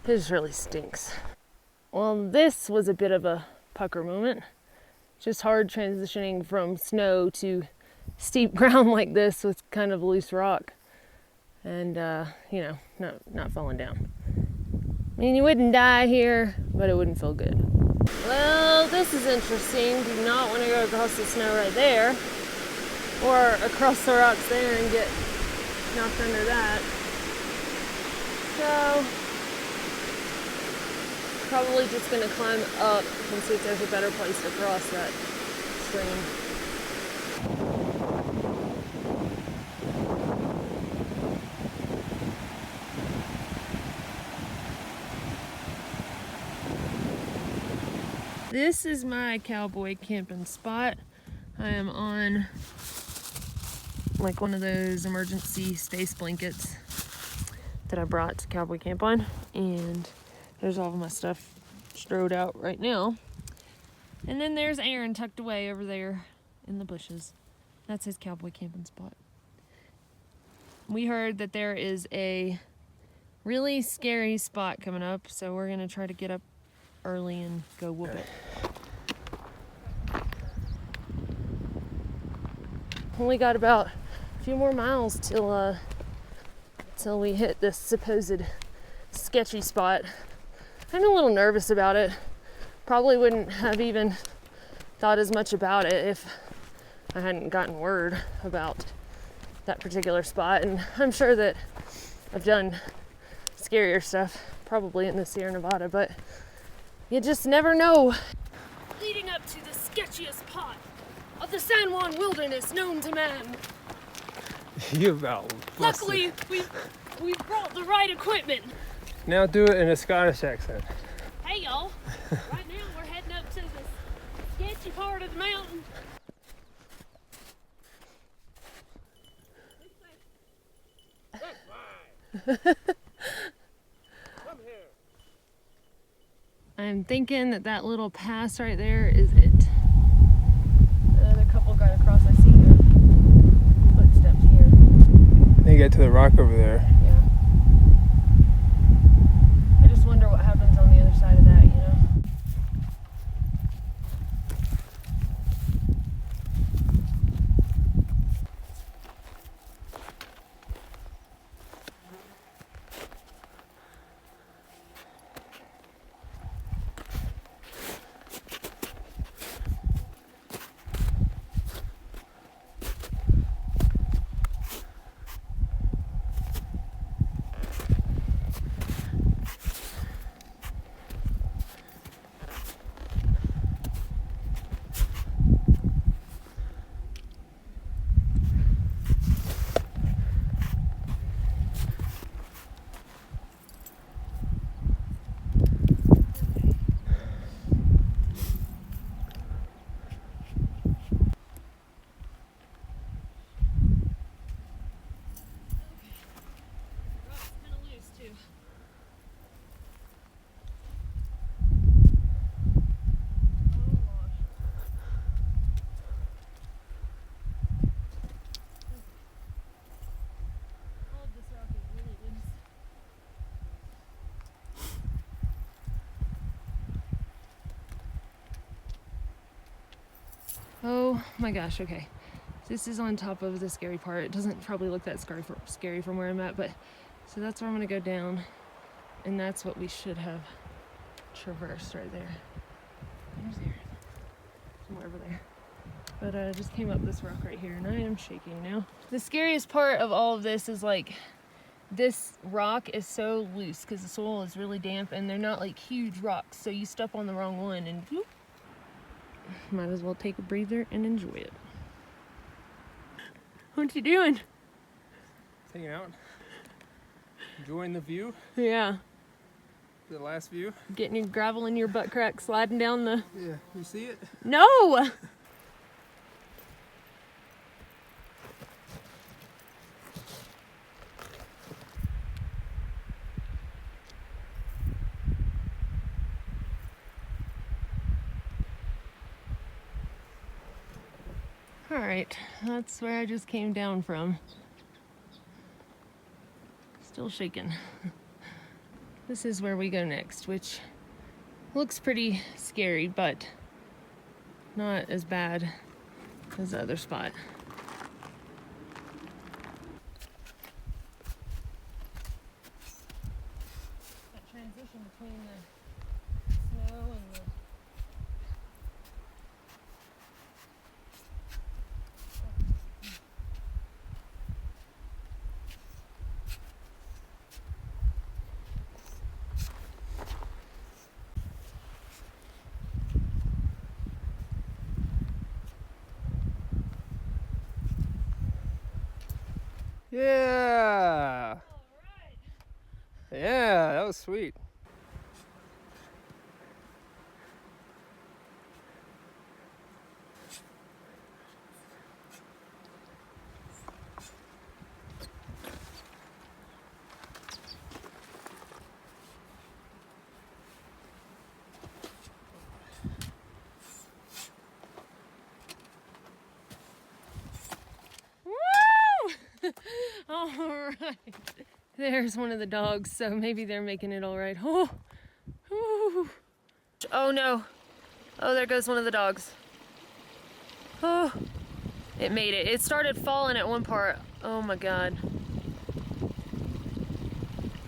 it just really stinks. Well, this was a bit of a pucker moment. Just hard transitioning from snow to steep ground like this with kind of loose rock. And, you know, not falling down. I mean, you wouldn't die here, but it wouldn't feel good. Well, this is interesting. Do not want to go across the snow right there, or across the rocks there and get knocked under that. So, probably just gonna climb up and see if there's a better place to cross that stream. This is my cowboy camping spot. I am on like one of those emergency space blankets that I brought to cowboy camp on, and there's all of my stuff strode out right now. And then there's Aaron tucked away over there in the bushes. That's his cowboy camping spot. We heard that there is a really scary spot coming up, so we're gonna try to get up early and go whoop it. Only got about a few more miles till we hit this supposed sketchy spot. I'm a little nervous about it. Probably wouldn't have even thought as much about it if I hadn't gotten word about that particular spot. And I'm sure that I've done scarier stuff probably in the Sierra Nevada, but you just never know. Leading up to the sketchiest part of the San Juan wilderness known to man. You about busted. Luckily, we brought the right equipment. Now do it in a Scottish accent. Hey y'all, right now we're heading up to the sketchy part of the mountain. I'm thinking that little pass right there is it. Another couple got across. I see the footsteps here. Then you get to the rock over there. Yeah. I just wonder what happens on the other side of that, you know? Oh my gosh, okay. This is on top of the scary part. It doesn't probably look that scary from where I'm at, but so that's where I'm gonna go down, and that's what we should have traversed right there. Where's there? Somewhere over there. But I just came up this rock right here, and I am shaking now. The scariest part of all of this is like, this rock is so loose because the soil is really damp, and they're not like huge rocks, so you step on the wrong one and whoop. Might as well take a breather and enjoy it. What you doing? Hanging out. Enjoying the view. Yeah. The last view. Getting your gravel in your butt crack, sliding down the... Yeah, you see it? No! Alright, that's where I just came down from. Still shaking. This is where we go next, which looks pretty scary, but not as bad as the other spot. That transition between the snow and the... Yeah! Alright. Yeah, that was sweet. All right. There's one of the dogs, so maybe they're making it all right. Oh, oh no. Oh, there goes one of the dogs. Oh, it made it. It started falling at one part. Oh my God.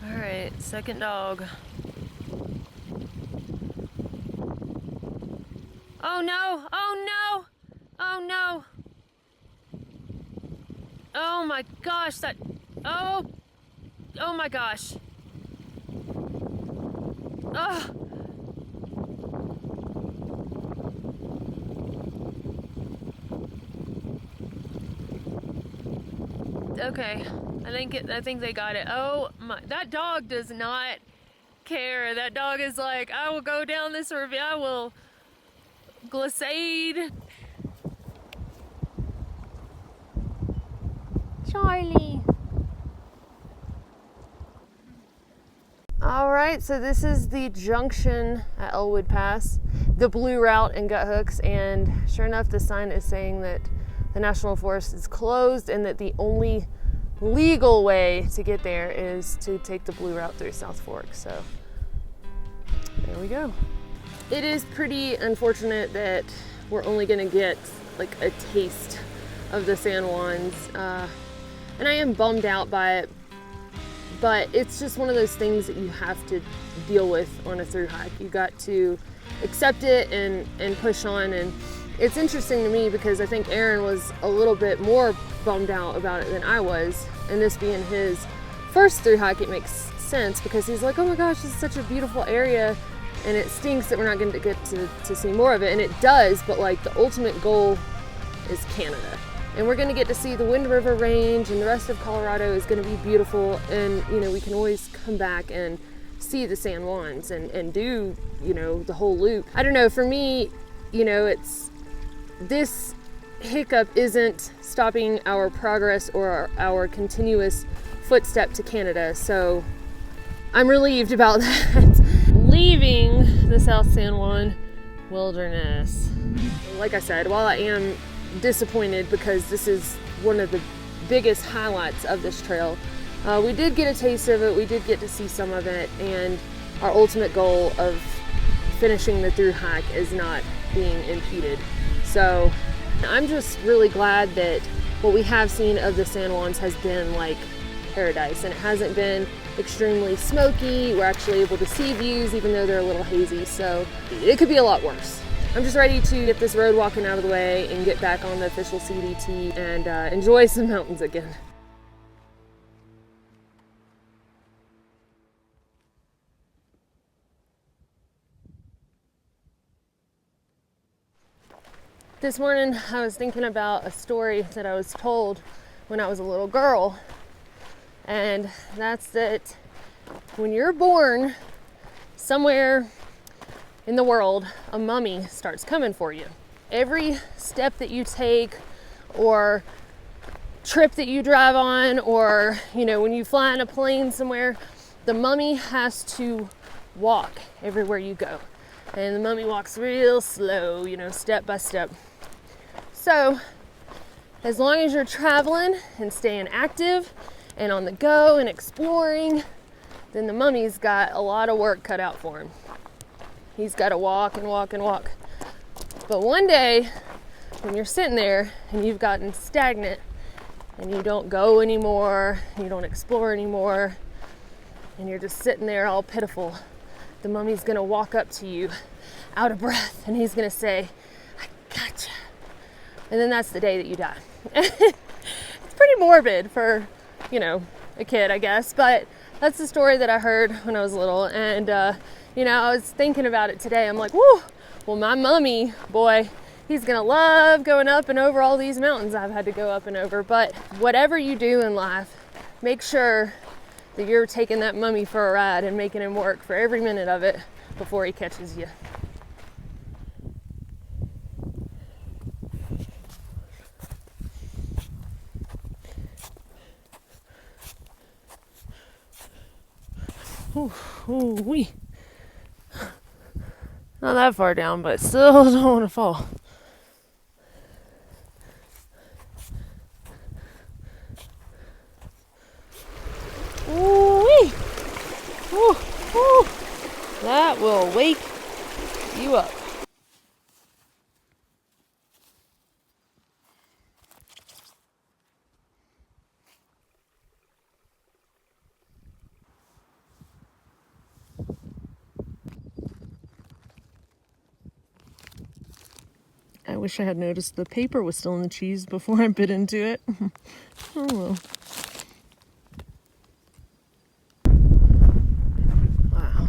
All right, second dog. Oh no, oh no, oh no. Oh my gosh, that, oh my gosh. Oh. Okay, I think they got it. Oh my, that dog does not care. That dog is like, I will go down this ravine, I will glissade. Charlie. All right, so this is the junction at Elwood Pass, the Blue Route and Gut Hooks, and sure enough, the sign is saying that the National Forest is closed and that the only legal way to get there is to take the Blue Route through South Fork. So there we go. It is pretty unfortunate that we're only gonna get like a taste of the San Juans, and I am bummed out by it, but it's just one of those things that you have to deal with on a through hike. You got to accept it and push on. And it's interesting to me because I think Aaron was a little bit more bummed out about it than I was, and this being his first through hike, it makes sense because he's like, oh my gosh, this is such a beautiful area, and it stinks that we're not going to get to see more of it. And it does, but like the ultimate goal is Canada, and we're going to get to see the Wind River Range, and the rest of Colorado is going to be beautiful. And you know, we can always come back and see the San Juans and do, you know, the whole loop. I don't know, for me, you know, it's this hiccup isn't stopping our progress or our continuous footstep to Canada, so I'm relieved about that. Leaving the South San Juan Wilderness. Like I said, while I am disappointed because this is one of the biggest highlights of this trail, we did get a taste of it, we did get to see some of it, and our ultimate goal of finishing the through hike is not being impeded. So I'm just really glad that what we have seen of the San Juans has been like paradise, and it hasn't been extremely smoky. We're actually able to see views even though they're a little hazy, so it could be a lot worse. I'm just ready to get this road walking out of the way and get back on the official CDT and enjoy some mountains again. This morning I was thinking about a story that I was told when I was a little girl, and that's that when you're born somewhere in the world, a mummy starts coming for you. Every step that you take or trip that you drive on, or you know, when you fly in a plane somewhere, the mummy has to walk everywhere you go, and the mummy walks real slow, you know, step by step. So as long as you're traveling and staying active and on the go and exploring, then the mummy's got a lot of work cut out for him. He's got to walk and walk and walk. But one day when you're sitting there and you've gotten stagnant and you don't go anymore, you don't explore anymore, and you're just sitting there all pitiful, the mummy's gonna walk up to you out of breath, and he's gonna say, I gotcha. And then that's the day that you die. It's pretty morbid for, you know, a kid, I guess, but that's the story that I heard when I was little. And you know, I was thinking about it today. I'm like, whoo, well, my mummy, boy, he's gonna love going up and over all these mountains I've had to go up and over. But whatever you do in life, make sure that you're taking that mummy for a ride and making him work for every minute of it before he catches you. Wee. Not that far down, but still don't want to fall. Ooh-wee. Ooh, ooh. That will wake you up. I wish I had noticed the paper was still in the cheese before I bit into it. Oh well. Wow.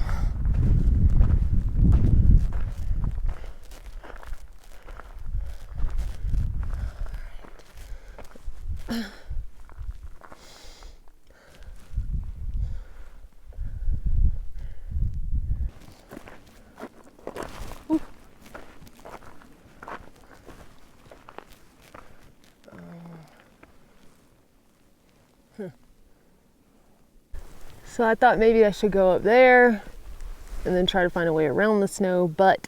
So I thought maybe I should go up there and then try to find a way around the snow, but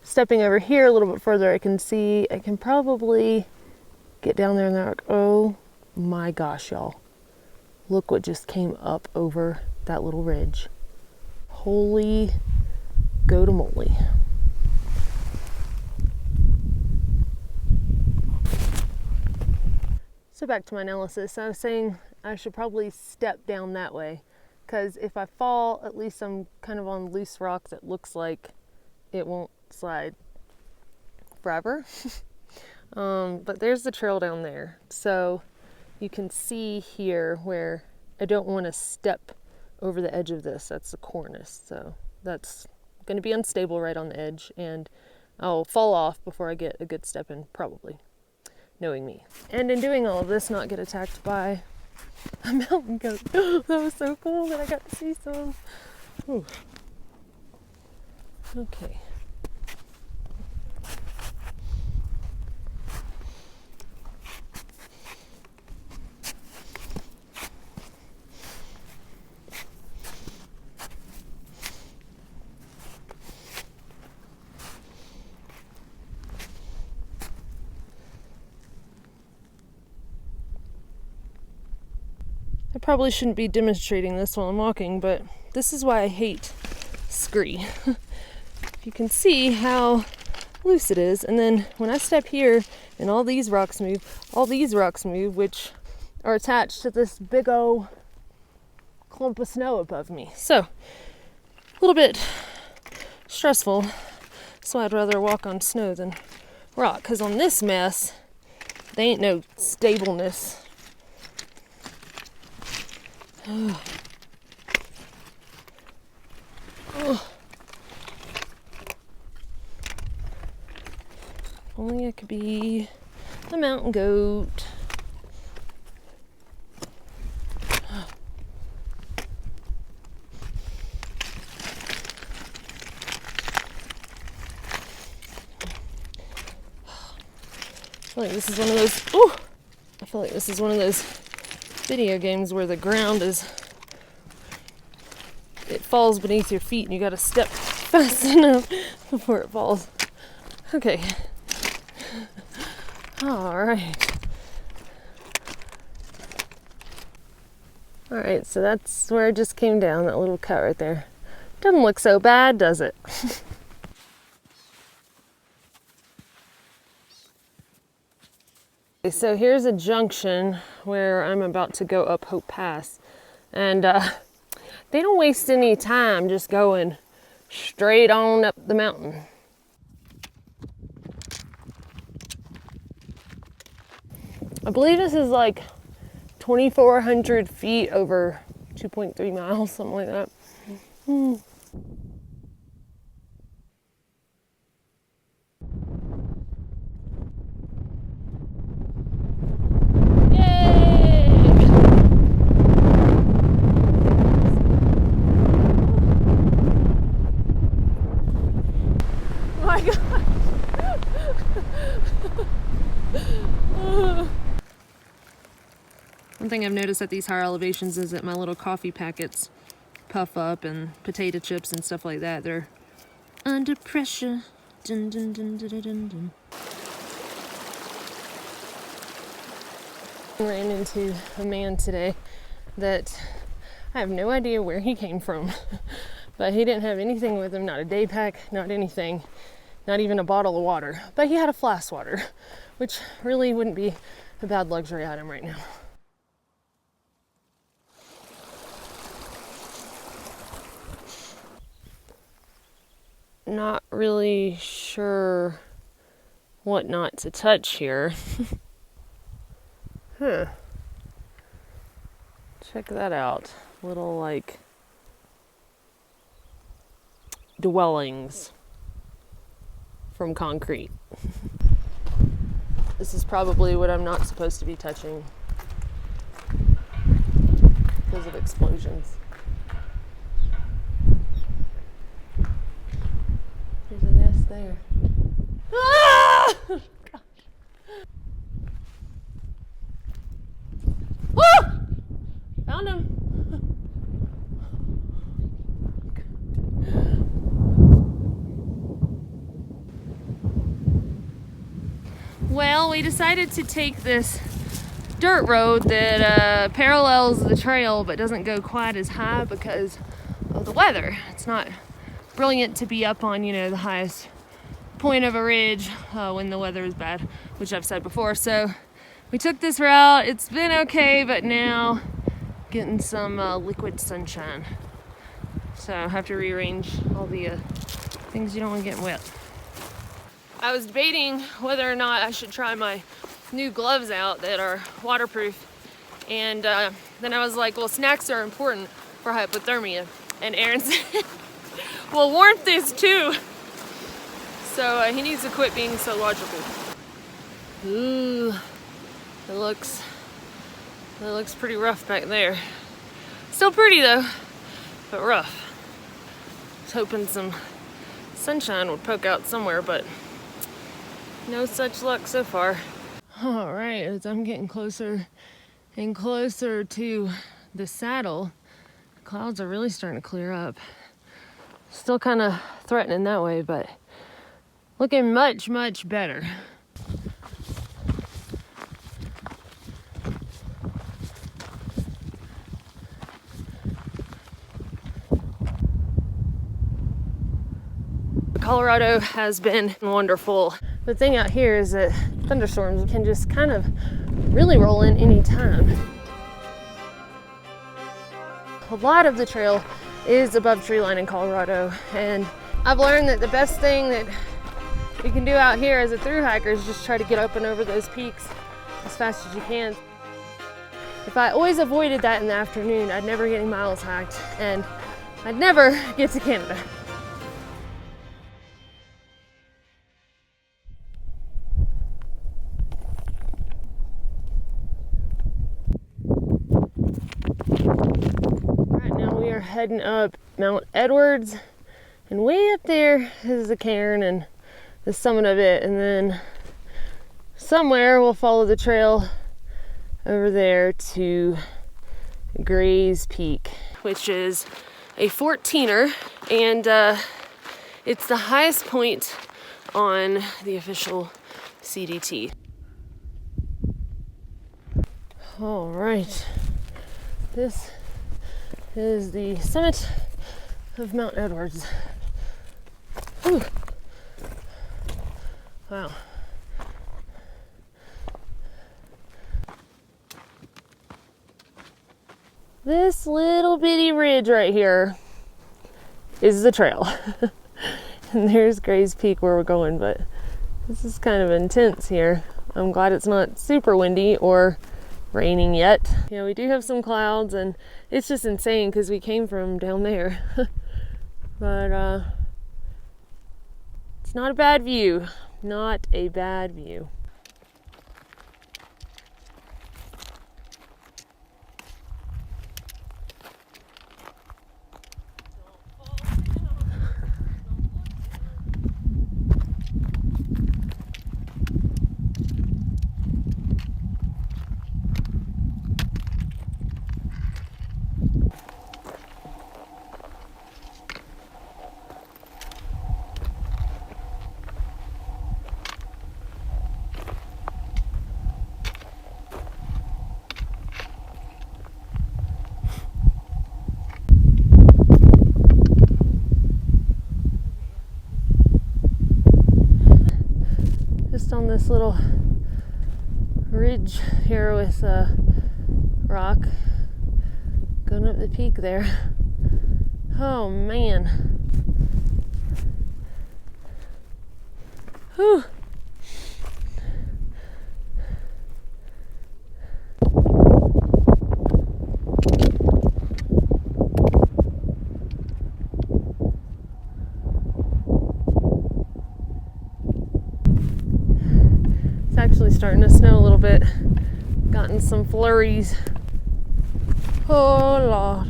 stepping over here a little bit further, I can see I can probably get down there in the dark. Oh my gosh, y'all. Look what just came up over that little ridge. Holy go-to-moly. So back to my analysis, I was saying I should probably step down that way, because if I fall, at least I'm kind of on loose rock that looks like it won't slide forever. But there's the trail down there. So you can see here where I don't want to step over the edge of this. That's the cornice. So that's going to be unstable right on the edge, and I'll fall off before I get a good step in, probably, knowing me. And in doing all of this, not get attacked by a mountain goat. That was so cool that I got to see some. Whew. Okay. I probably shouldn't be demonstrating this while I'm walking, but this is why I hate scree. You can see how loose it is, and then when I step here and all these rocks move, which are attached to this big old clump of snow above me. So, a little bit stressful, so I'd rather walk on snow than rock, because on this mess, there ain't no stableness. Oh. Only I could be a mountain goat. I feel like this is one of those. Ooh, I feel like this is one of those video games where the ground is, it falls beneath your feet and you gotta step fast enough before it falls. Okay. Alright. Alright, so that's where I just came down, that little cut right there. Doesn't look so bad, does it? So here's a junction where I'm about to go up Hope Pass, and they don't waste any time just going straight on up the mountain. I believe this is like 2,400 feet over 2.3 miles, something like that. One thing I've noticed at these higher elevations is that my little coffee packets puff up, and potato chips and stuff like that, they're under pressure. Dun, dun, dun, dun, dun, dun. I ran into a man today that I have no idea where he came from, but he didn't have anything with him, not a day pack, not anything, not even a bottle of water, but he had a flask water, which really wouldn't be a bad luxury item right now. Not really sure what not to touch here. Huh. Check that out. Little, like, dwellings from concrete. This is probably what I'm not supposed to be touching because of explosions. There's a nest there. Ah! Gosh. Ah! Found him. Well, we decided to take this dirt road that parallels the trail but doesn't go quite as high because of the weather. It's not brilliant to be up on, you know, the highest point of a ridge when the weather is bad, which I've said before. So we took this route. It's been okay, but now getting some liquid sunshine. So I have to rearrange all the things you don't want to get wet. I was debating whether or not I should try my new gloves out that are waterproof. And then I was like, well, snacks are important for hypothermia. And Aaron said, well, warmth is too. So he needs to quit being so logical. Ooh, it looks pretty rough back there. Still pretty though, but rough. I was hoping some sunshine would poke out somewhere, but no such luck so far. All right, as I'm getting closer and closer to the saddle, the clouds are really starting to clear up. Still kind of threatening that way, but looking much, much better. Colorado has been wonderful. The thing out here is that thunderstorms can just kind of really roll in any time. A lot of the trail is above tree line in Colorado, and I've learned that the best thing that you can do out here as a thru hiker is just try to get up and over those peaks as fast as you can. If I always avoided that in the afternoon, I'd never get any miles hiked, and I'd never get to Canada. Heading up Mount Edwards, and way up there is the cairn and the summit of it, and then somewhere we'll follow the trail over there to Gray's Peak, which is a 14er, and it's the highest point on the official CDT. All right, this is the summit of Mount Edwards. Whew. Wow. This little bitty ridge right here is the trail. And there's Gray's Peak where we're going, but this is kind of intense here. I'm glad it's not super windy or raining yet. Yeah, we do have some clouds, and it's just insane because we came from down there. But it's not a bad view. Not a bad view. On this little ridge here with a rock going up the peak there. Oh man. Whew. Actually starting to snow a little bit. Gotten some flurries. Oh Lord.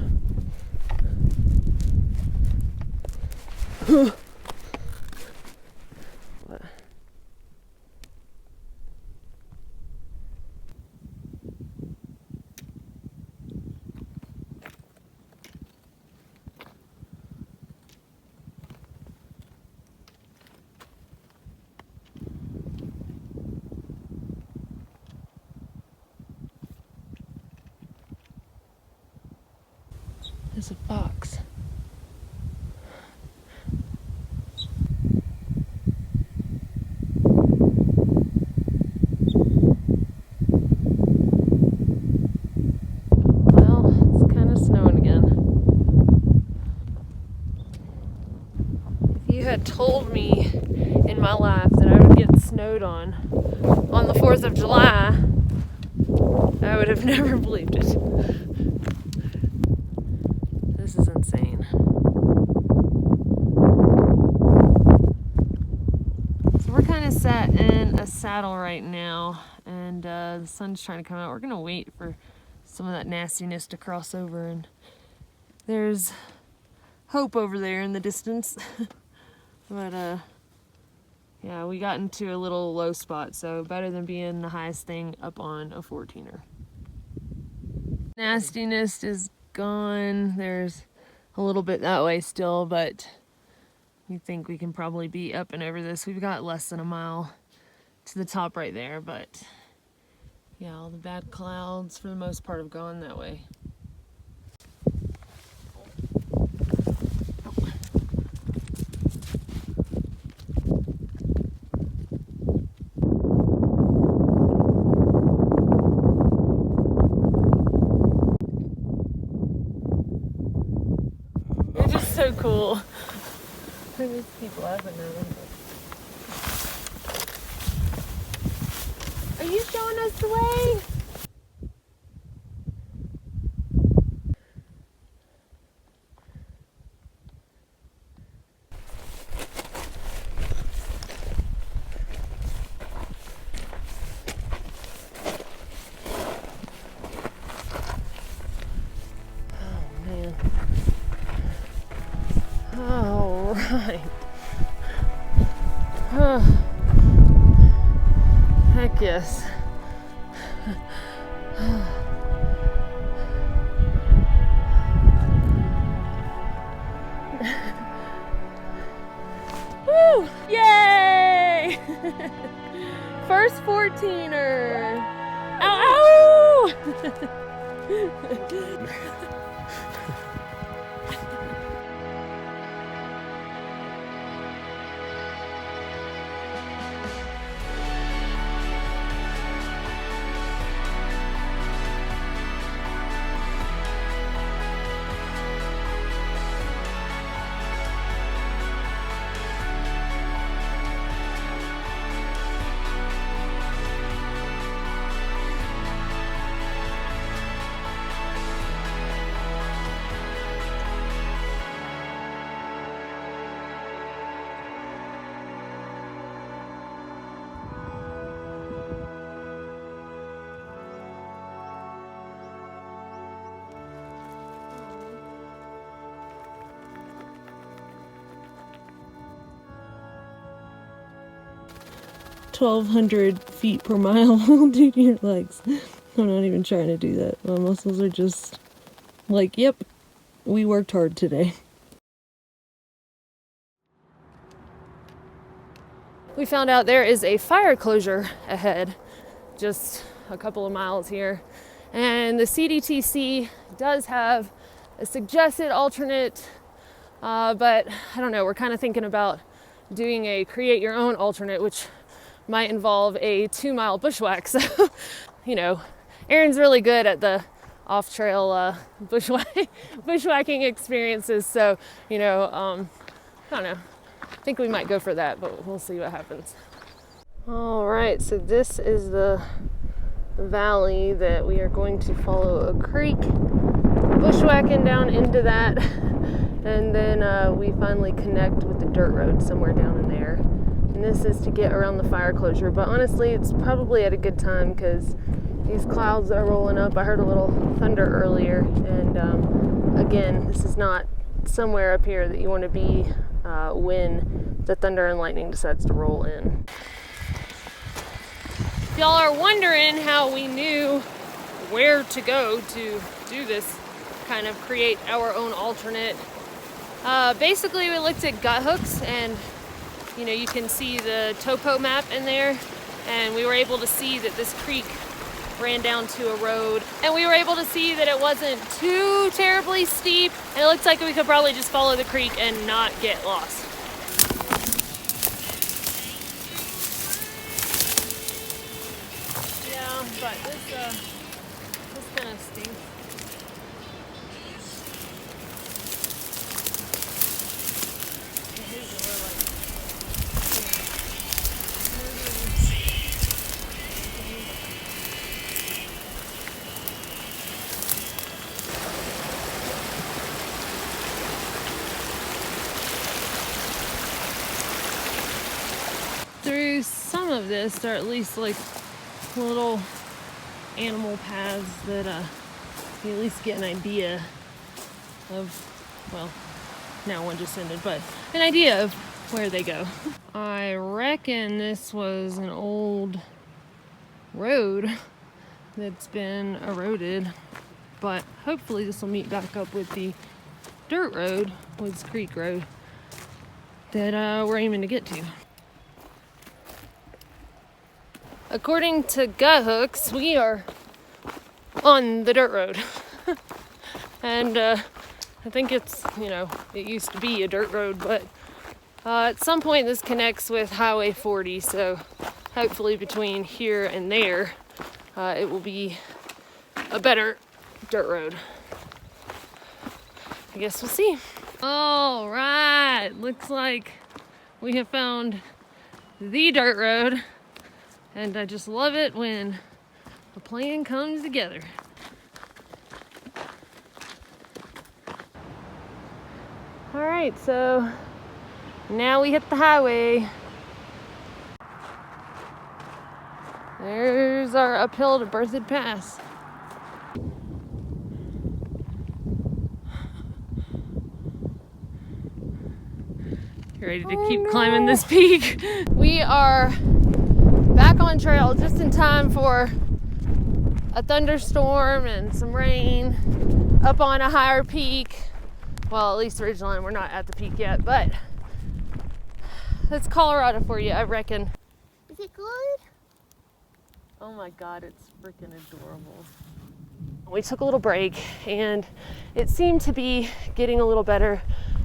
There's a fox. Well, it's kind of snowing again. If you had told me in my life that I would get snowed on the 4th of July, I would have never believed it. This is insane. So we're kind of sat in a saddle right now, and the sun's trying to come out. We're gonna wait for some of that nastiness to cross over, and there's hope over there in the distance. But yeah, we got into a little low spot, so better than being the highest thing up on a 14er. Nastiness is gone. There's a little bit that way still, but we think we can probably be up and over this. We've got less than a mile to the top right there, but yeah, all the bad clouds for the most part have gone that way. So cool. I just keep laughing at them. Are you showing us the way? Oh man. All right. Heck yes. Woo! Yay! First 14er. Ow! Ow! 1,200 feet per mile will do to your legs. I'm not even trying to do that. My muscles are just like, yep, we worked hard today. We found out there is a fire closure ahead, just a couple of miles here. And the CDTC does have a suggested alternate, but I don't know, we're kind of thinking about doing a create your own alternate, which might involve a 2-mile bushwhack. So, you know, Erin's really good at the off-trail bushwhacking experiences. So, you know, I don't know. I think we might go for that, but we'll see what happens. All right, so this is the valley that we are going to follow a creek, bushwhacking down into that, and then we finally connect with the dirt road somewhere down in there. And this is to get around the fire closure, but honestly it's probably at a good time because these clouds are rolling up. I heard a little thunder earlier, and again, this is not somewhere up here that you want to be when the thunder and lightning decides to roll in. If y'all are wondering how we knew where to go to do this kind of create our own alternate, basically we looked at gut hooks, and you know, you can see the topo map in there, and we were able to see that this creek ran down to a road, and we were able to see that it wasn't too terribly steep, and it looks like we could probably just follow the creek and not get lost. Yeah, but this kind of stinks. Through some of this, there are at least like little animal paths that you at least get an idea of, well, now one just ended, but an idea of where they go. I reckon this was an old road that's been eroded, but hopefully this will meet back up with the dirt road, Woods Creek Road, that we're aiming to get to. According to gut hooks, we are on the dirt road. And I think it's, you know, it used to be a dirt road, but at some point this connects with Highway 40, so hopefully between here and there, it will be a better dirt road. I guess we'll see. All right, looks like we have found the dirt road. And I just love it when a plan comes together. All right, so now we hit the highway. There's our uphill to Berthoud Pass. You ready to keep climbing this peak? We are back on trail just in time for a thunderstorm and some rain up on a higher peak. Well, at least Ridgeline, we're not at the peak yet, but that's Colorado for you, I reckon. Is it good? Oh my God, it's freaking adorable. We took a little break and it seemed to be getting a little better,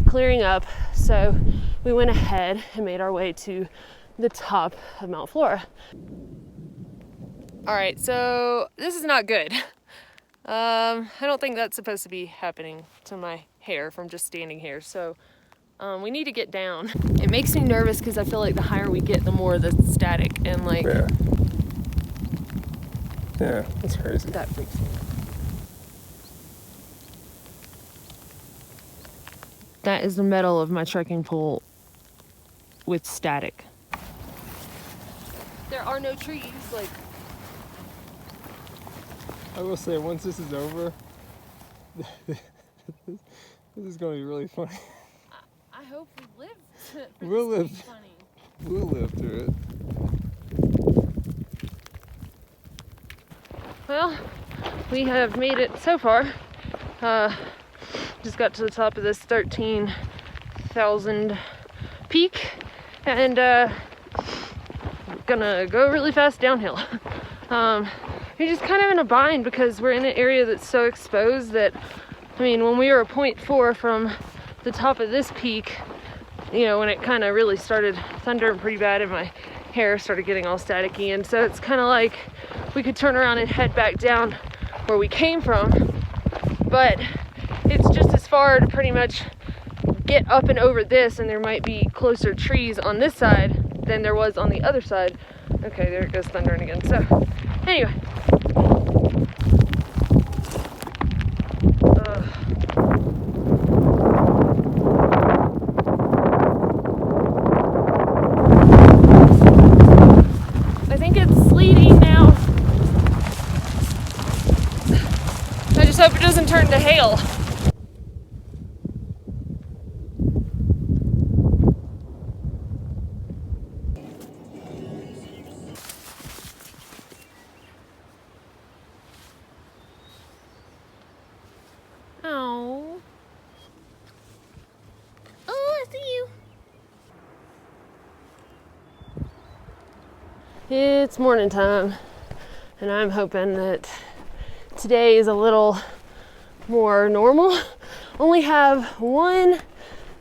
clearing up. So we went ahead and made our way to the top of Mount Flora. All right, so this is not good. I don't think that's supposed to be happening to my hair from just standing here. So we need to get down. It makes me nervous because I feel like the higher we get, the more the static and like. Yeah, it's crazy. That freaks me out. That is the metal of my trekking pole with static. There are no trees, like. I will say, once this is over, this is going to be really funny. I hope we live for We'll this live. to be funny. We'll live through it. Well, we have made it so far. Just got to the top of this 13,000 peak, and gonna go really fast downhill. We're just kind of in a bind because we're in an area that's so exposed that, I mean, when we were a 0.4 from the top of this peak, you know, when it kind of really started thundering pretty bad and my hair started getting all staticky, and so it's kind of like we could turn around and head back down where we came from, but it's just as far to pretty much get up and over this, and there might be closer trees on this side than there was on the other side. Okay, there it goes thundering again. So anyway, I think it's sleeting now. I just hope it doesn't turn to hail. Oh. Oh, I see you. It's morning time. And I'm hoping that today is a little more normal. Only have one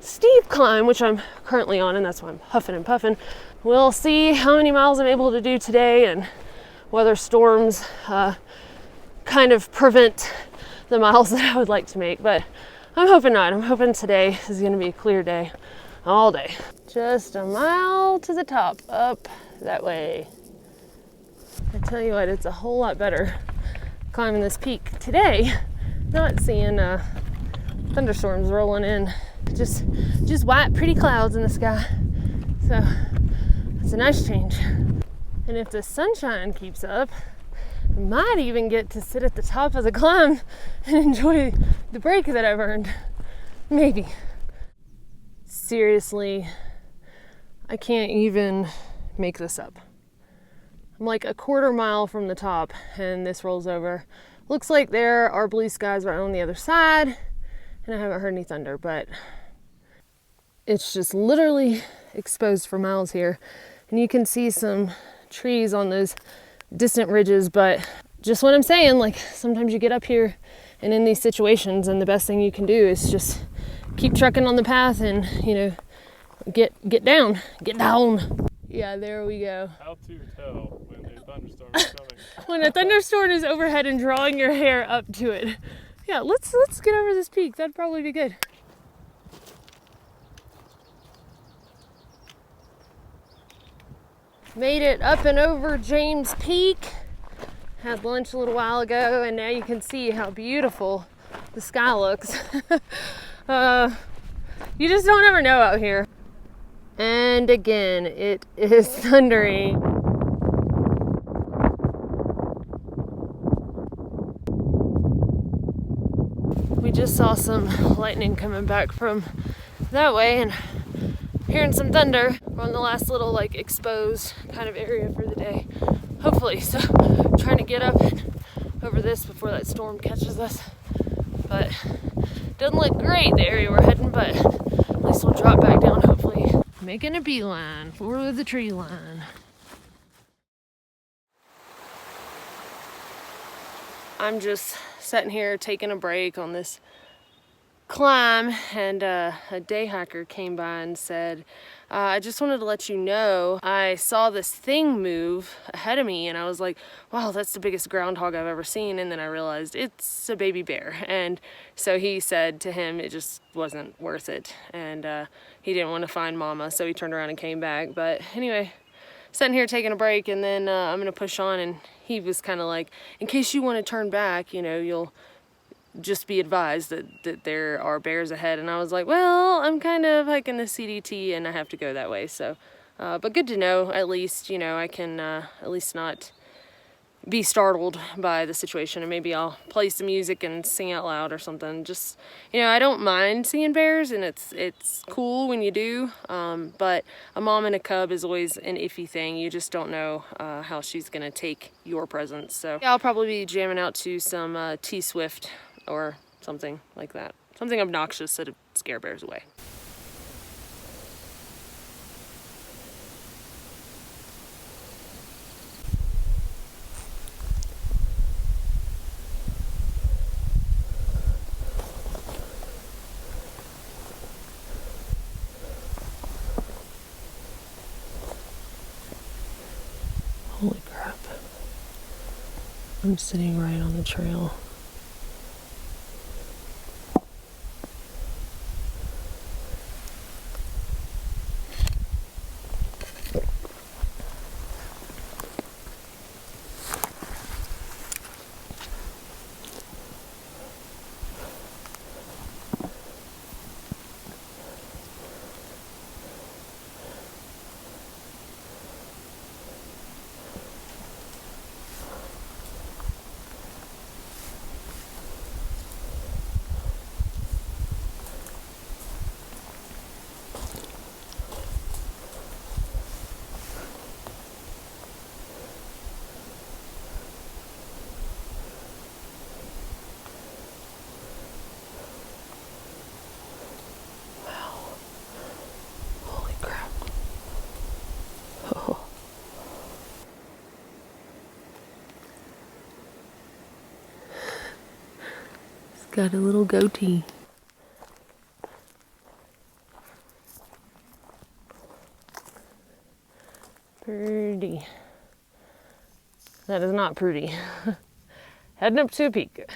steep climb, which I'm currently on, and that's why I'm huffing and puffing. We'll see how many miles I'm able to do today and whether storms kind of prevent the miles that I would like to make, but I'm hoping not. I'm hoping today is gonna be a clear day all day. Just a mile to the top, up that way. I tell you what, it's a whole lot better climbing this peak today, not seeing thunderstorms rolling in. Just white, pretty clouds in the sky. So it's a nice change. And if the sunshine keeps up, I might even get to sit at the top of the climb and enjoy the break that I've earned. Maybe. Seriously, I can't even make this up. I'm like a quarter mile from the top and this rolls over. Looks like there are blue skies right on the other side and I haven't heard any thunder, but it's just literally exposed for miles here. And you can see some trees on those distant ridges, but just what I'm saying, like sometimes you get up here and in these situations and the best thing you can do is just keep trucking on the path and, you know, get down. Yeah, there we go. How to tell when a thunderstorm is coming. When a thunderstorm is overhead and drawing your hair up to it. Yeah, let's get over this peak. That'd probably be good. Made it up and over James Peak. Had lunch a little while ago and now you can see how beautiful the sky looks. You just don't ever know out here. And again, it is thundering. We just saw some lightning coming back from that way and hearing some thunder. We're on the last little like exposed kind of area for the day, hopefully. So trying to get up and over this before that storm catches us. But doesn't look great the area we're heading, but at least we'll drop back down hopefully. Making a beeline for the tree line. I'm just sitting here taking a break on this climb and a day hiker came by and said, I just wanted to let you know I saw this thing move ahead of me and I was like, wow, that's the biggest groundhog I've ever seen, and then I realized it's a baby bear. And so he said to him it just wasn't worth it and he didn't want to find mama, so he turned around and came back. But anyway, sitting here taking a break and then I'm gonna push on, and he was kind of like, in case you want to turn back, you know, you'll just be advised that there are bears ahead. And I was like, well, I'm kind of hiking the CDT and I have to go that way. So, but good to know, at least, you know, I can at least not be startled by the situation, and maybe I'll play some music and sing out loud or something. Just, you know, I don't mind seeing bears and it's cool when you do, but a mom and a cub is always an iffy thing. You just don't know how she's gonna take your presence. So yeah, I'll probably be jamming out to some T-Swift or something like that. Something obnoxious that'd scare bears away. Holy crap. I'm sitting right on the trail. Got a little goatee. Pretty. That is not pretty. Heading up to Opelika.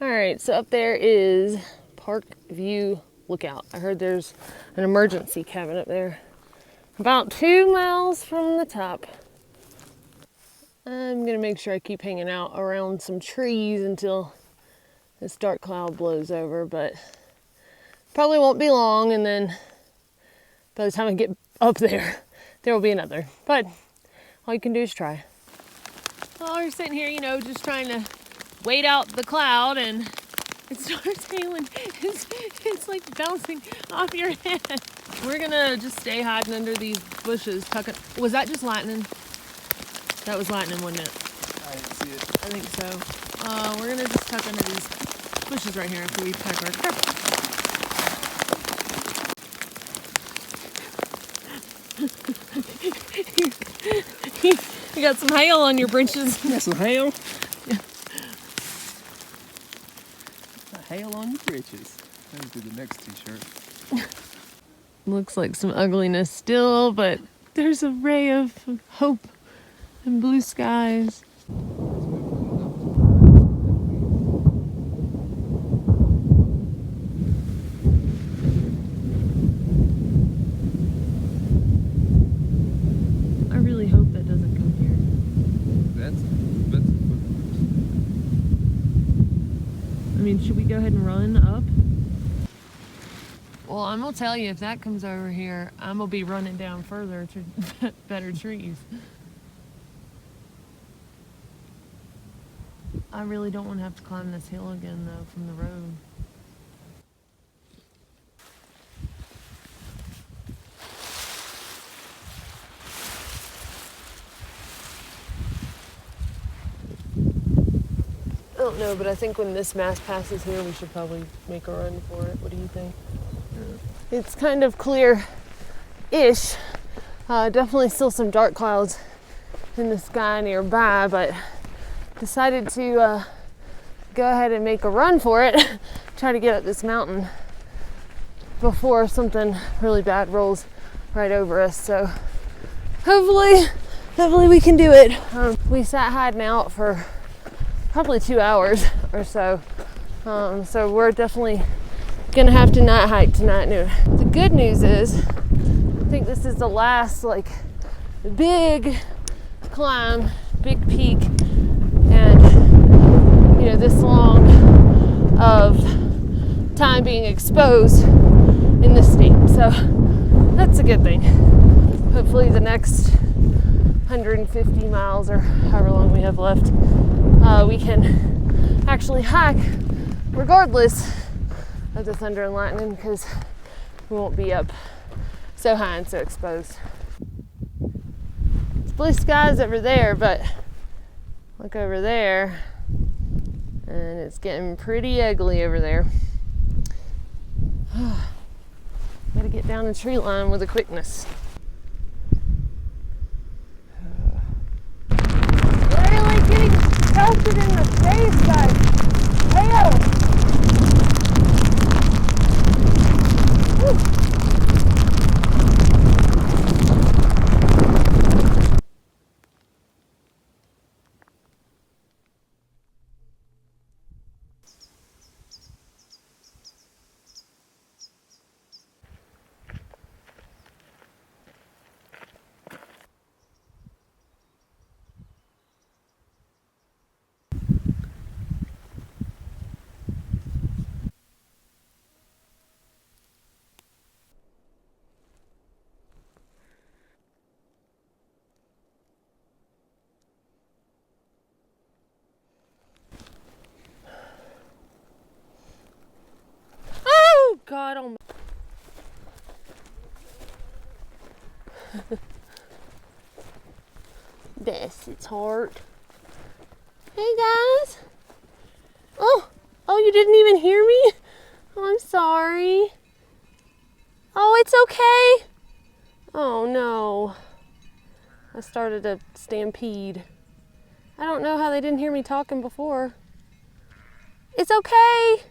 Alright, so up there is Park View Lookout. I heard there's an emergency cabin up there. About 2 miles from the top. I'm gonna make sure I keep hanging out around some trees until this dark cloud blows over, but probably won't be long, and then by the time I get up there, there will be another. But all you can do is try. Well, we're sitting here, you know, just trying to wait out the cloud, and it starts hailing. It's like bouncing off your head. We're gonna just stay hiding under these bushes. Was that just lightning? That was lightning, wasn't it? I didn't see it. I think so. We're gonna just tuck under these bushes right here after we pack our crap. You got some hail on your britches. You got some hail? Yeah. Hail on your britches. Let's do the next t-shirt. Looks like some ugliness still, but there's a ray of hope and blue skies. I really hope that doesn't come here. That's I mean, should we go ahead and run up? Well, I'm gonna tell you, if that comes over here, I'm gonna be running down further to better trees. I really don't want to have to climb this hill again, though, from the road. I don't know, but I think when this mass passes here, we should probably make a run for it. What do you think? It's kind of clear-ish. Definitely still some dark clouds in the sky nearby, but decided to go ahead and make a run for it. Try to get up this mountain before something really bad rolls right over us. So hopefully we can do it. We sat hiding out for probably 2 hours or so. So we're definitely gonna have to night hike tonight. The good news is, I think this is the last big climb, big peak, and you know, this long of time being exposed in this steep. So that's a good thing. Hopefully the next 150 miles or however long we have left, we can actually hike regardless of the thunder and lightning, because we won't be up so high and so exposed. It's blue skies over there, but look over there, and it's getting pretty ugly over there. Gotta get down the tree line with a quickness. Literally getting pelted in the face, guys. Hail! God almighty. Bless its heart. Hey guys. Oh, you didn't even hear me? Oh, I'm sorry. Oh, it's okay. Oh no. I started a stampede. I don't know how they didn't hear me talking before. It's okay.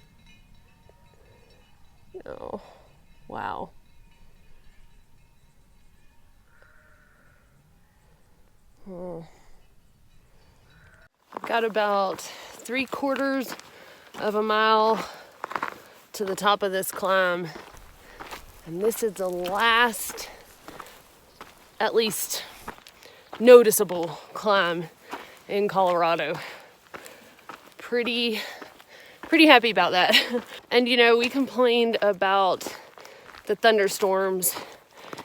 Oh, wow. Oh. I've got about 3/4 of a mile to the top of this climb, and this is the last, at least noticeable climb in Colorado. Pretty happy about that. And you know, we complained about the thunderstorms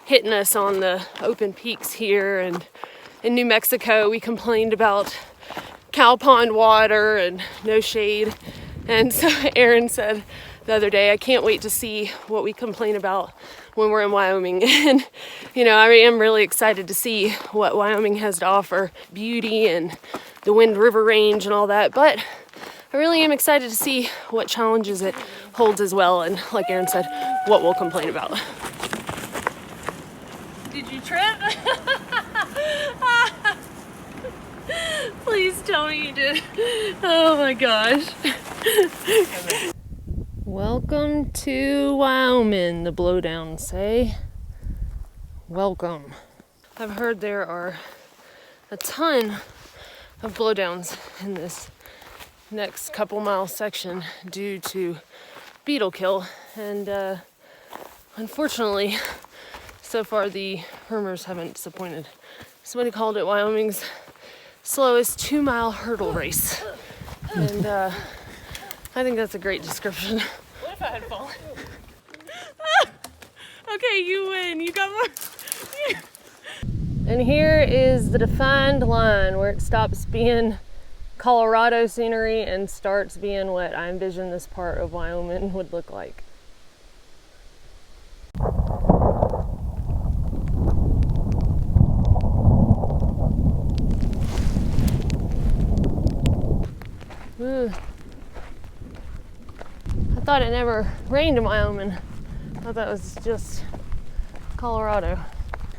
hitting us on the open peaks here, and in New Mexico we complained about cow pond water and no shade. And so Aaron said the other day, I can't wait to see what we complain about when we're in Wyoming. And you know, I am really excited to see what Wyoming has to offer, beauty and the Wind River Range and all that, but I really am excited to see what challenges it holds as well, and like Aaron said, what we'll complain about. Did you trip? Please tell me you did. Oh my gosh. Welcome to Wyoming, the blowdowns say. Welcome. I've heard there are a ton of blowdowns in this next couple mile section due to beetle kill, and unfortunately so far the rumors haven't disappointed. Somebody called it Wyoming's slowest 2-mile hurdle race, and I think that's a great description. What if I had fallen? Okay, you win. You got more. And here is the defined line where it stops being Colorado scenery and starts being what I envision this part of Wyoming would look like. Ooh. I thought it never rained in Wyoming. I thought that was just Colorado.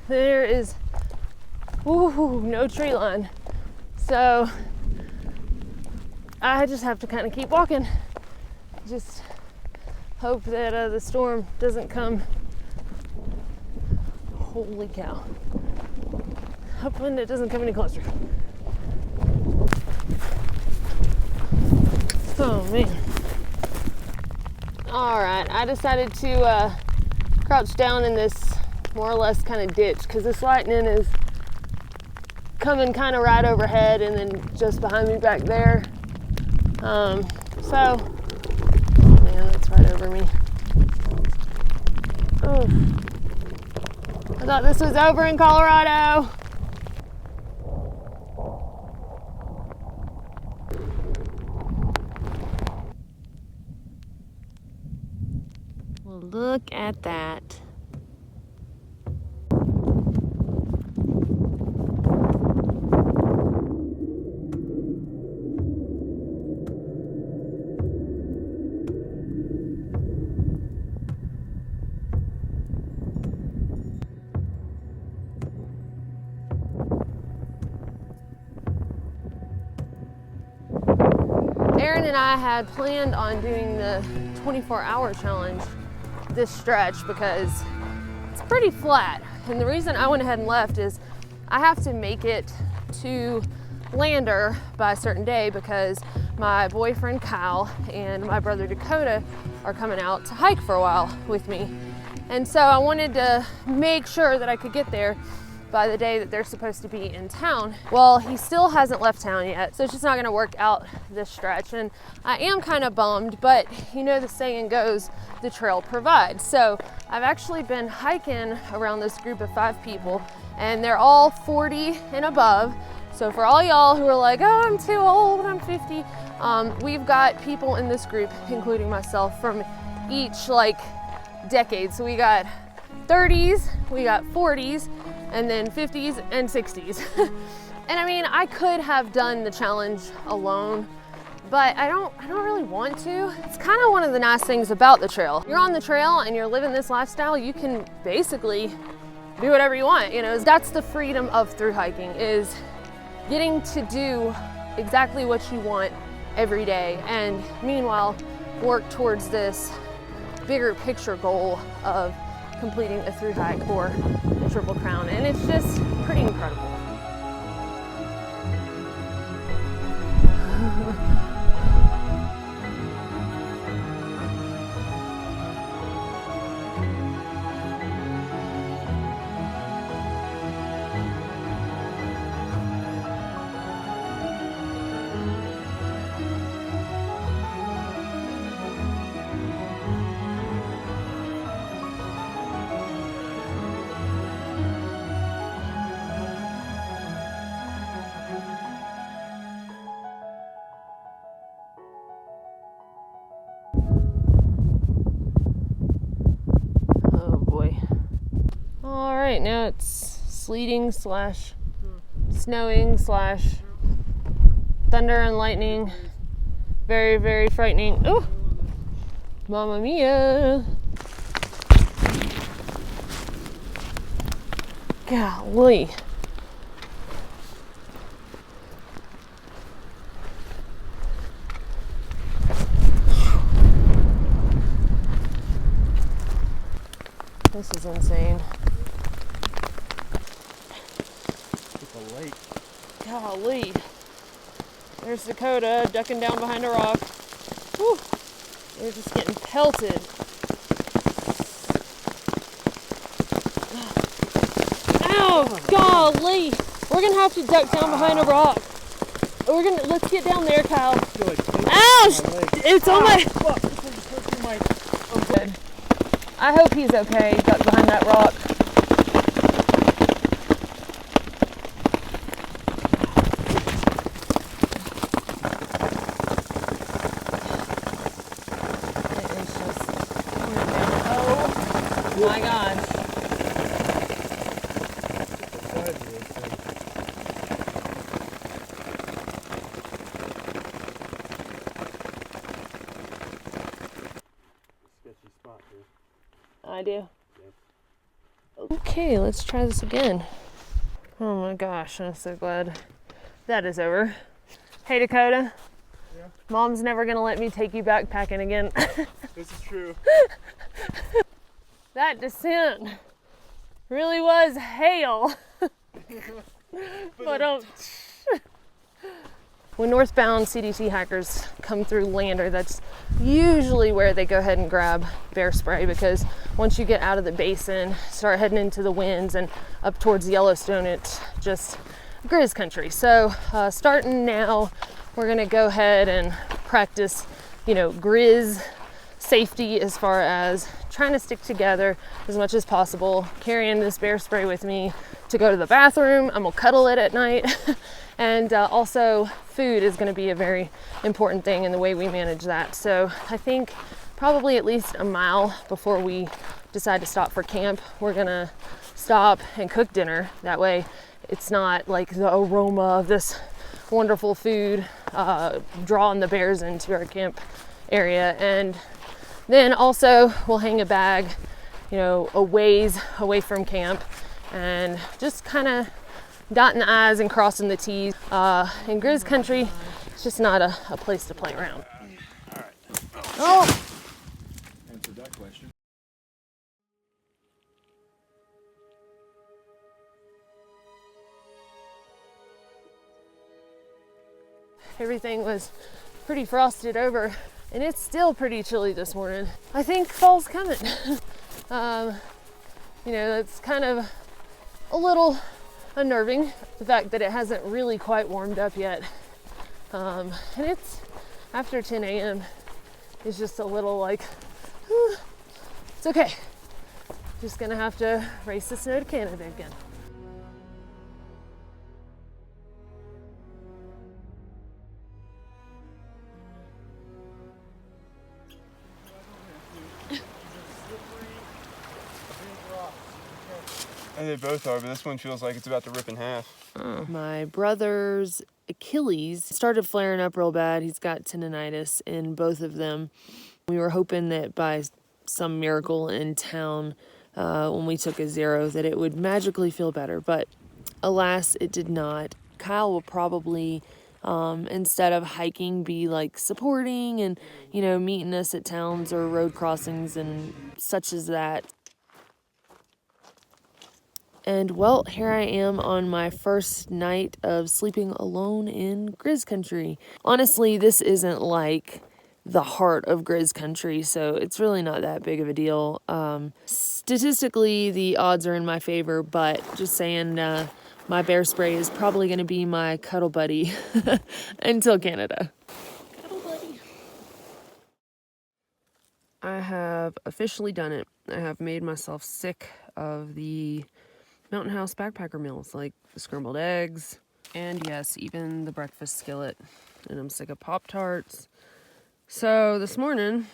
There is no tree line. So I just have to kind of keep walking. Just hope that the storm doesn't come. Holy cow. Hoping it doesn't come any closer. Oh man. All right, I decided to crouch down in this more or less kind of ditch because this lightning is coming kind of right overhead and then just behind me back there. Oh man, that's right over me. Oh, I thought this was over in Colorado. Well, look at that. Aaron and I had planned on doing the 24-hour challenge this stretch because it's pretty flat. And the reason I went ahead and left is I have to make it to Lander by a certain day because my boyfriend Kyle and my brother Dakota are coming out to hike for a while with me. And so I wanted to make sure that I could get there by the day that they're supposed to be in town. Well, he still hasn't left town yet, so it's just not gonna work out this stretch. And I am kind of bummed, but you know the saying goes, the trail provides. So I've actually been hiking around this group of 5 people, and they're all 40 and above. So for all y'all who are like, oh, I'm too old, I'm 50, we've got people in this group, including myself, from each decade. So we got 30s, we got 40s, and then 50s and 60s. And I mean, I could have done the challenge alone, but I don't really want to. It's kind of one of the nice things about the trail. You're on the trail and you're living this lifestyle, you can basically do whatever you want. You know, that's the freedom of thru hiking, is getting to do exactly what you want every day, and meanwhile work towards this bigger picture goal of completing a through hike or the Triple Crown, and it's just pretty incredible. All right, now it's sleeting slash snowing slash thunder and lightning. Very, very frightening. Oh, Mamma mia. Golly. This is insane. Lake. Golly. There's Dakota ducking down behind a rock. Whew. They're just getting pelted. Ow! Golly! We're gonna have to duck down behind a rock. Let's get down there, Kyle. Ouch! It's on my. I'm dead. I hope he's okay. Duck behind that rock. Oh my gosh. Sketchy spot here. I do. Okay, let's try this again. Oh my gosh, I'm so glad that is over. Hey Dakota. Yeah? Mom's never gonna let me take you backpacking again. This is true. That descent really was hail. But when northbound CDT hikers come through Lander, that's usually where they go ahead and grab bear spray, because once you get out of the basin, start heading into the winds and up towards Yellowstone, it's just Grizz country. So starting now, we're gonna go ahead and practice, Grizz safety as far as trying to stick together as much as possible, carrying this bear spray with me to go to the bathroom. I'm gonna cuddle it at night. And also food is gonna be a very important thing in the way we manage that. So I think probably at least a mile before we decide to stop for camp, we're gonna stop and cook dinner. That way it's not like the aroma of this wonderful food drawing the bears into our camp area. And then also we'll hang a bag, a ways away from camp, and just kind of dotting the I's and crossing the T's. In Grizz country, it's just not a place to play around. All right. Oh! Answer that question. Everything was pretty frosted over, and it's still pretty chilly this morning. I think fall's coming. It's kind of a little unnerving, the fact that it hasn't really quite warmed up yet. And it's after 10 a.m. It's just a little like, it's okay. Just gonna have to race the snow to Canada again. And they both are, but this one feels like it's about to rip in half. My brother's Achilles started flaring up real bad. He's got tendonitis in both of them. We were hoping that by some miracle in town, when we took a zero, that it would magically feel better, but alas, it did not. Kyle will probably, instead of hiking, be like supporting and, you know, meeting us at towns or road crossings and such as that. And well, here I am on my first night of sleeping alone in Grizz Country. Honestly, this isn't like the heart of Grizz Country, so it's really not that big of a deal. Statistically, the odds are in my favor, but just saying, my bear spray is probably going to be my cuddle buddy until Canada. Cuddle buddy. I have officially done it. I have made myself sick of the Mountain House backpacker meals, like the scrambled eggs, and yes, even the breakfast skillet. And I'm sick of Pop-Tarts. So this morning,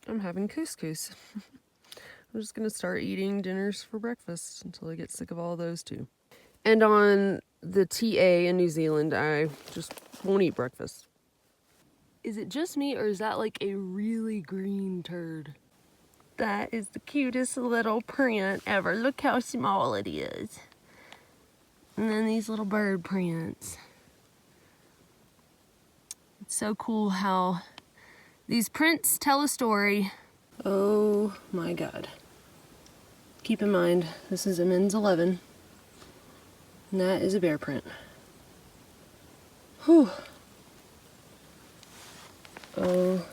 I'm having couscous. I'm just gonna start eating dinners for breakfast until I get sick of all those too. And on the TA in New Zealand, I just won't eat breakfast. Is it just me, or is that like a really green turd? That is the cutest little print ever. Look how small it is. And then these little bird prints. It's so cool how these prints tell a story. Oh my God. Keep in mind, this is a men's 11. And that is a bear print. Whew. Oh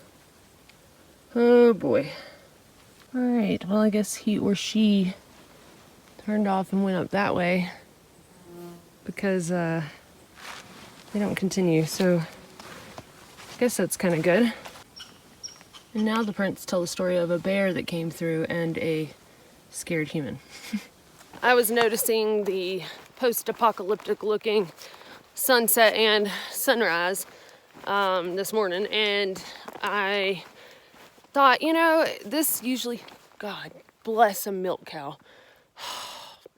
boy. Alright, well I guess he or she turned off and went up that way because they don't continue, so I guess that's kind of good. And now the prints tell the story of a bear that came through and a scared human. I was noticing the post-apocalyptic looking sunset and sunrise this morning, and I thought, you know, this usually, God bless a milk cow.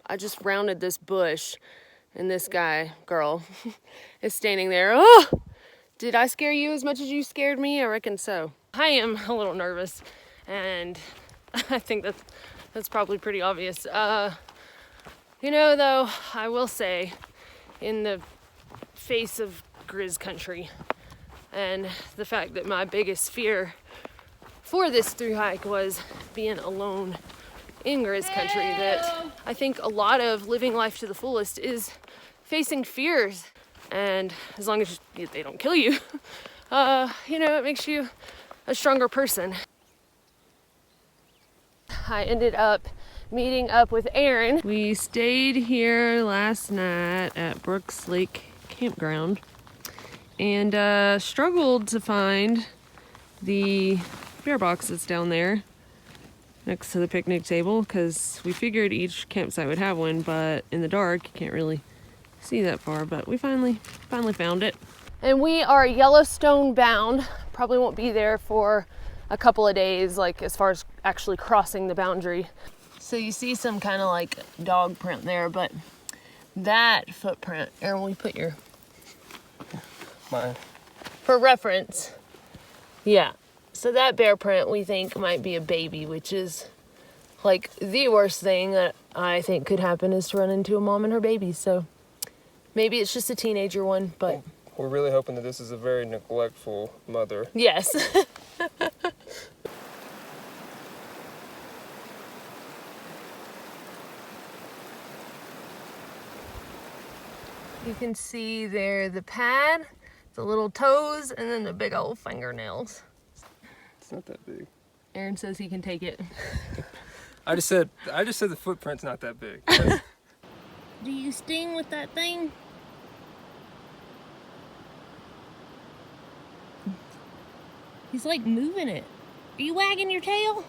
I just rounded this bush and this girl is standing there. Oh, did I scare you as much as you scared me? I reckon so. I am a little nervous, and I think that's probably pretty obvious. You know, though, I will say, in the face of Grizz Country and the fact that my biggest fear for this through hike was being alone in Grizz Country, that I think a lot of living life to the fullest is facing fears, and as long as they don't kill you, you know, it makes you a stronger person. I ended up meeting up with Aaron. We stayed here last night at Brooks Lake Campground and struggled to find the bear box that's down there next to the picnic table, because we figured each campsite would have one, but in the dark you can't really see that far, but we finally found it. And we are Yellowstone bound. Probably won't be there for a couple of days, like as far as actually crossing the boundary. So you see some kind of like dog print there, but that footprint, Aaron, will you put your Mine. for reference? Yeah. So that bear print we think might be a baby, which is like the worst thing that I think could happen, is to run into a mom and her baby. So maybe it's just a teenager one, but We're really hoping that this is a very neglectful mother. yes. You can see there the pad, the little toes, and then the big old fingernails. It's not that big. Aaron says he can take it. I just said the footprint's not that big. Do you sting with that thing? He's like moving it. Are you wagging your tail?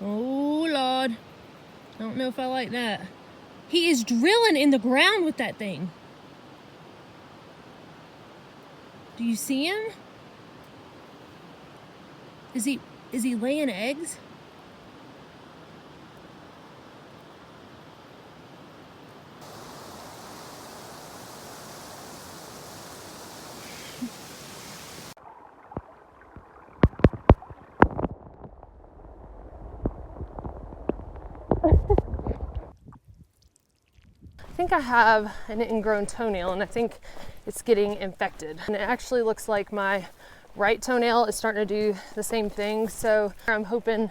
Oh Lord. I don't know if I like that. He is drilling in the ground with that thing. Do you see him? Is he laying eggs? I think think I have an ingrown toenail, and I think it's getting infected. And it actually looks like my right toenail is starting to do the same thing. So I'm hoping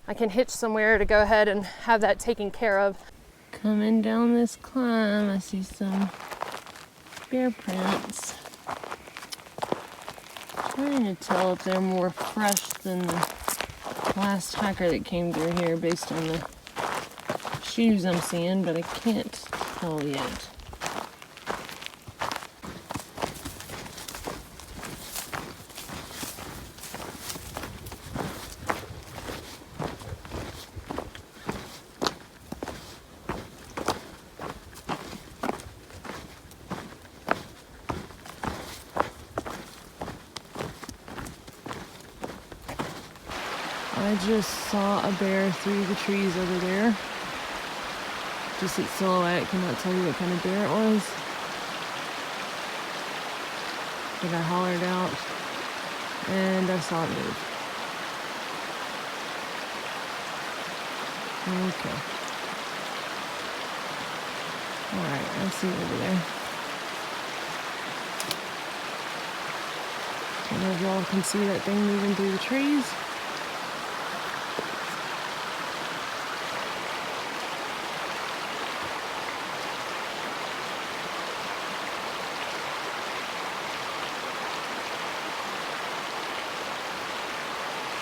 I can hitch somewhere to go ahead and have that taken care of. Coming down this climb, I see some bear prints. Trying to tell if they're more fresh than the last hiker that came through here based on the shoes I'm seeing, but I can't tell yet. I just saw a bear through the trees over there. Just its silhouette, cannot tell you what kind of bear it was. But I hollered out and I saw it move. Okay. Alright, I see it over there. I don't know if y'all can see that thing moving through the trees.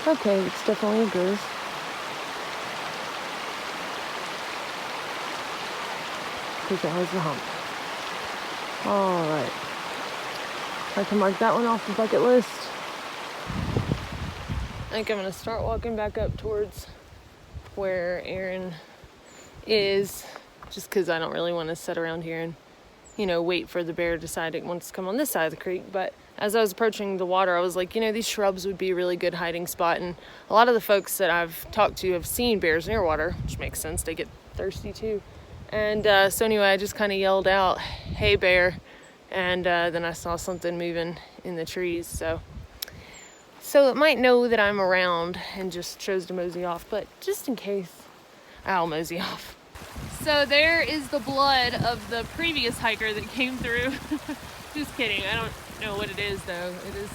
Okay, it's definitely a Grizz. Because it has the hump. Alright. I can mark that one off the bucket list. I think I'm going to start walking back up towards where Aaron is. Just because I don't really want to sit around here and, you know, wait for the bear to decide it wants to come on this side of the creek. But as I was approaching the water, I was like, you know, these shrubs would be a really good hiding spot. And a lot of the folks that I've talked to have seen bears near water, which makes sense. They get thirsty too. And so anyway, I just kind of yelled out, "Hey, bear." And then I saw something moving in the trees. So it might know that I'm around and just chose to mosey off. But just in case, I'll mosey off. So there is the blood of the previous hiker that came through. Just kidding. I don't know what it is though. It is.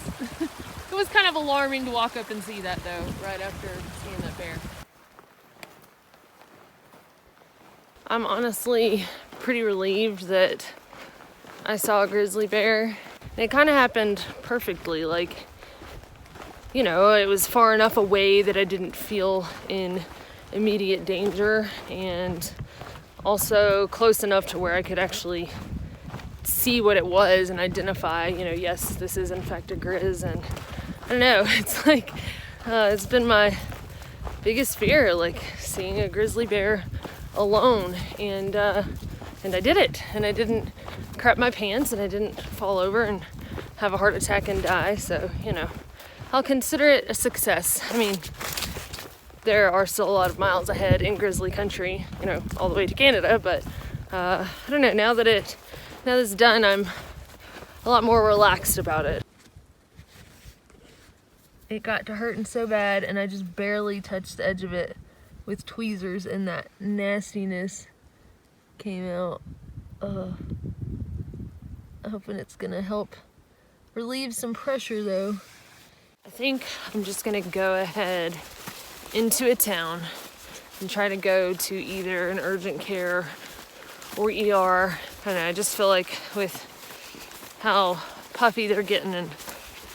It was kind of alarming to walk up and see that though, right after seeing that bear. I'm honestly pretty relieved that I saw a grizzly bear. And it kind of happened perfectly. Like, you know, it was far enough away that I didn't feel in immediate danger, and also close enough to where I could actually see what it was and identify, you know, yes, this is in fact a Grizz. And I don't know, it's like, it's been my biggest fear, like seeing a grizzly bear alone, and I did it, and I didn't crap my pants, and I didn't fall over and have a heart attack and die. So, you know, I'll consider it a success. I mean, there are still a lot of miles ahead in Grizzly Country, you know, all the way to Canada, but I don't know, now that it's done, I'm a lot more relaxed about it. It got to hurting so bad, and I just barely touched the edge of it with tweezers, and that nastiness came out. I'm hoping it's gonna help relieve some pressure though. I think I'm just gonna go ahead into a town and try to go to either an urgent care or ER. I don't know, I just feel like with how puffy they're getting and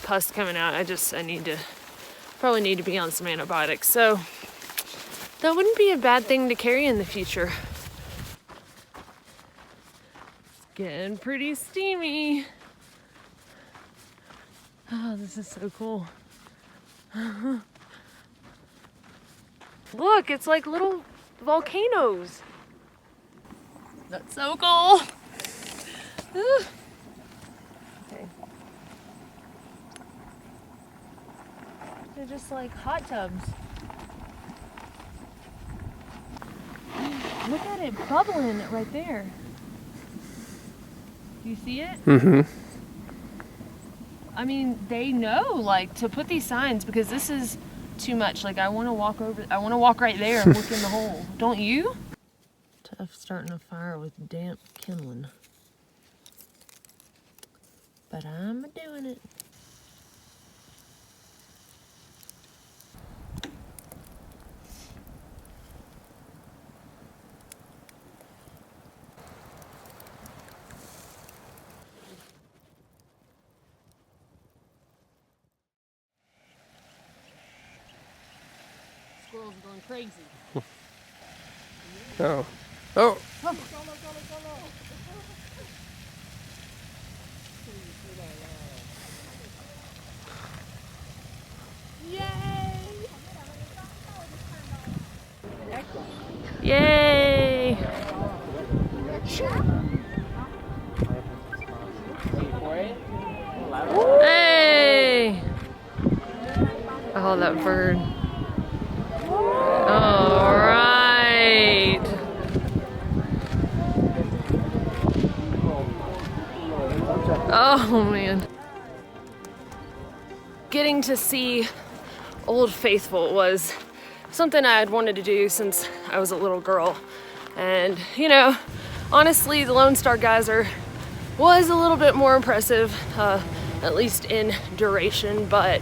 pus coming out, I probably need to be on some antibiotics. So that wouldn't be a bad thing to carry in the future. It's getting pretty steamy. Oh, this is so cool. Look, it's like little volcanoes. That's so cool. Okay. They're just like hot tubs. Look at it bubbling right there. Do you see it? Mm-hmm. I mean, they know, like, to put these signs, because this is too much. Like, I want to walk right there and look in the hole. Don't you? Tough starting a fire with damp kindling. But I'm doing it. Squirrels are going crazy. Oh. Oh. Yay! Hey! Oh, that bird. All right. Oh, man. Getting to see Old Faithful was something I had wanted to do since I was a little girl. And, you know, honestly, the Lone Star Geyser was a little bit more impressive, at least in duration, but,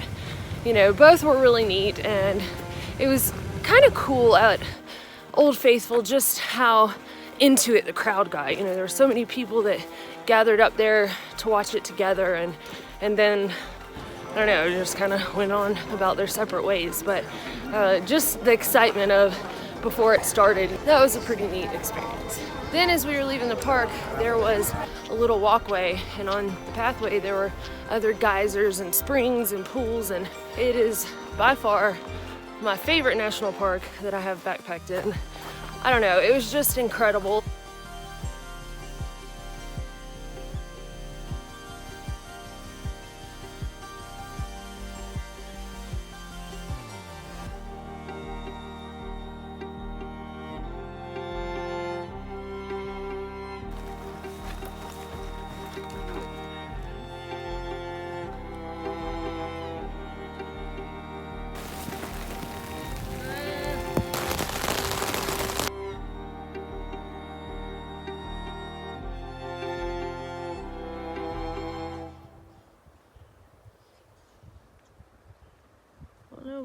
you know, both were really neat, and it was kind of cool at Old Faithful just how into it the crowd got. You know, there were so many people that gathered up there to watch it together, and then I don't know, just kind of went on about their separate ways. But just the excitement of before it started, that was a pretty neat experience. Then as we were leaving the park, there was a little walkway, and on the pathway there were other geysers and springs and pools, and it is by far my favorite national park that I have backpacked in. I don't know, it was just incredible.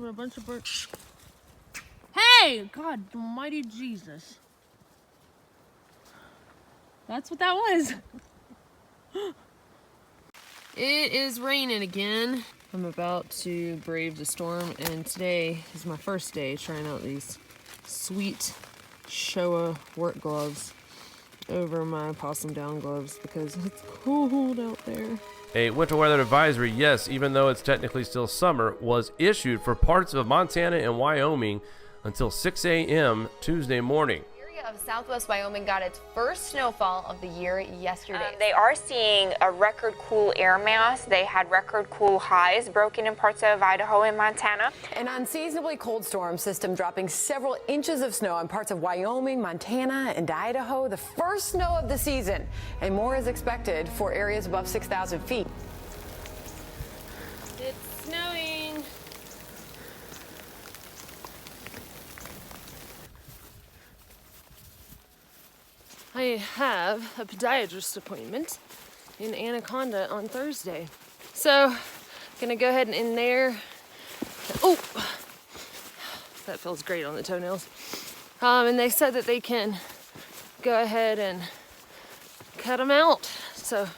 A bunch of birds. Hey, God almighty Jesus. That's what that was. It is raining again. I'm about to brave the storm, and today is my first day trying out these sweet Showa work gloves over my possum down gloves because it's cold out there. A winter weather advisory, yes, even though it's technically still summer, was issued for parts of Montana and Wyoming until 6 a.m. Tuesday morning. The area of southwest Wyoming got its first snowfall of the year yesterday. They are seeing a record cool air mass. They had record cool highs broken in parts of Idaho and Montana. An unseasonably cold storm system dropping several inches of snow on parts of Wyoming, Montana, and Idaho. The first snow of the season, and more is expected for areas above 6,000 feet. It's snowing. I have a podiatrist appointment in Anaconda on Thursday. So, gonna go ahead and in there. Oh, that feels great on the toenails. And they said that they can go ahead and cut them out. So,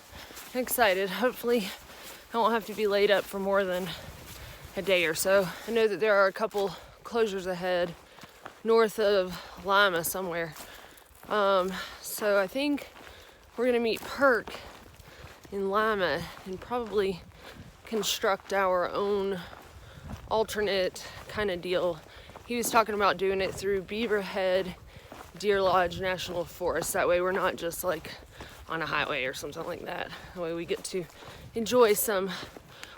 I'm excited. Hopefully, I won't have to be laid up for more than a day or so. I know that there are a couple closures ahead north of Lima somewhere. So I think we're gonna meet Perk in Lima and probably construct our own alternate kind of deal. He was talking about doing it through Beaverhead Deer Lodge National Forest. That way we're not just like on a highway or something like that. That way we get to enjoy some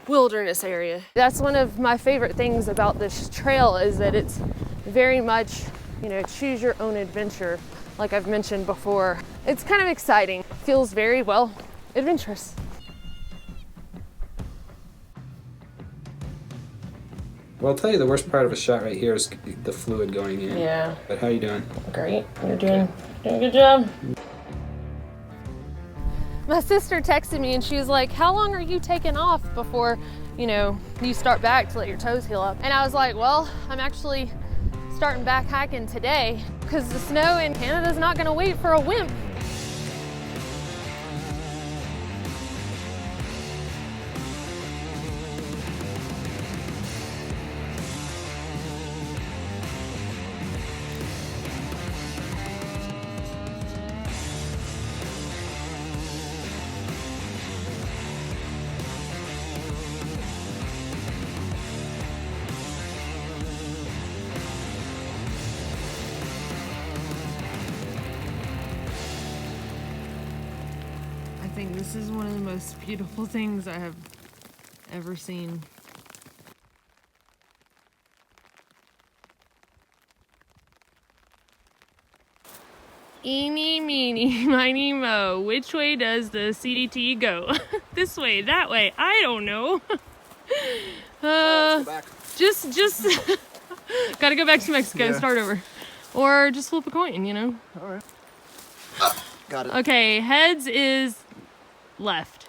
wilderness area. That's one of my favorite things about this trail is that it's very much, you know, choose your own adventure. Like I've mentioned before, it's kind of exciting. Feels very, well, adventurous. Well, I'll tell you the worst part of a shot right here is the fluid going in. Yeah. But how you doing? Great. You're doing a good job. My sister texted me and she was like, how long are you taking off before, you know, you start back to let your toes heal up? And I was like, well, I'm actually starting back hiking today because the snow in Canada's not gonna wait for a wimp. I think this is one of the most beautiful things I have ever seen. Eeny, meeny, miny, mo. Which way does the CDT go? This way, that way. I don't know. Just gotta go back to Mexico, start over. Or just flip a coin, you know? All right. Got it. Okay, heads is left.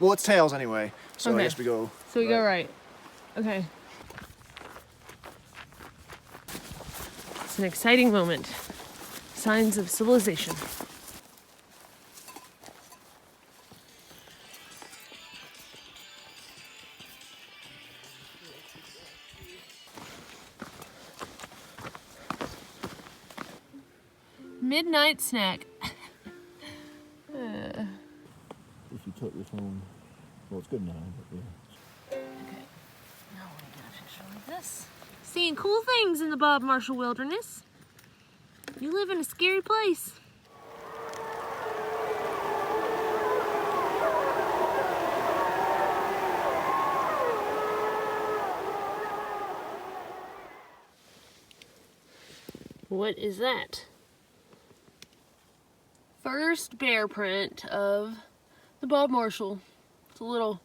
Well, it's tails anyway, so Okay. I guess we go. So we go right. Okay. It's an exciting moment. Signs of civilization. Midnight snack. If you took your phone, well, it's good now, but yeah. Okay, now we're gonna fish like this. Seeing cool things in the Bob Marshall Wilderness. You live in a scary place. What is that? First bear print of the Bob Marshall. It's a little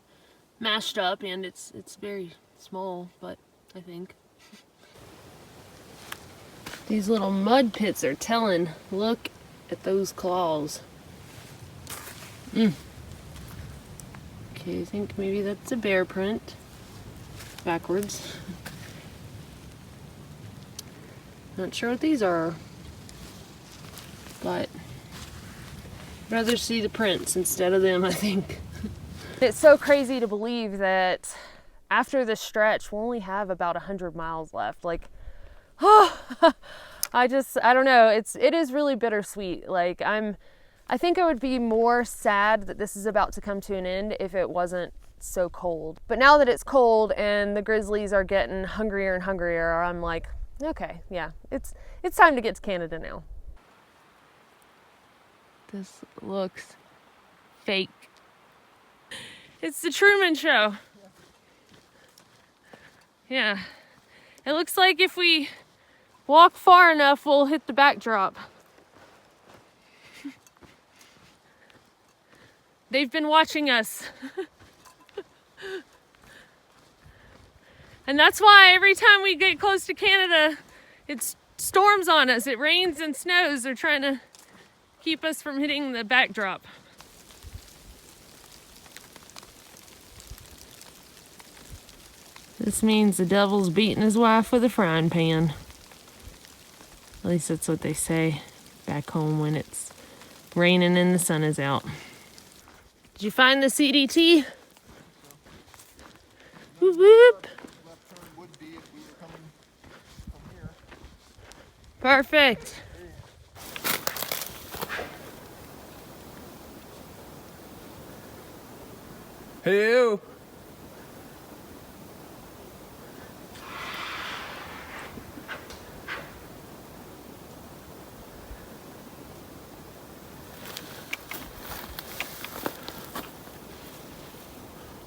mashed up and it's very small, but I think. These little mud pits are telling. Look at those claws. Okay, I think maybe that's a bear print. Backwards. Not sure what these are, but I'd rather see the prints instead of them, I think. It's so crazy to believe that after this stretch, we'll only have about 100 miles left. Like, I don't know. It is really bittersweet. Like, I think I would be more sad that this is about to come to an end if it wasn't so cold. But now that it's cold and the grizzlies are getting hungrier and hungrier, I'm like, okay, yeah, it's time to get to Canada now. This looks fake. It's the Truman Show. Yeah. It looks like if we walk far enough, we'll hit the backdrop. They've been watching us. And that's why every time we get close to Canada, it storms on us. It rains and snows. They're trying to keep us from hitting the backdrop. This means the devil's beating his wife with a frying pan. At least that's what they say back home when it's raining and the sun is out. Did you find the CDT? Whoop whoop. Perfect. Hey.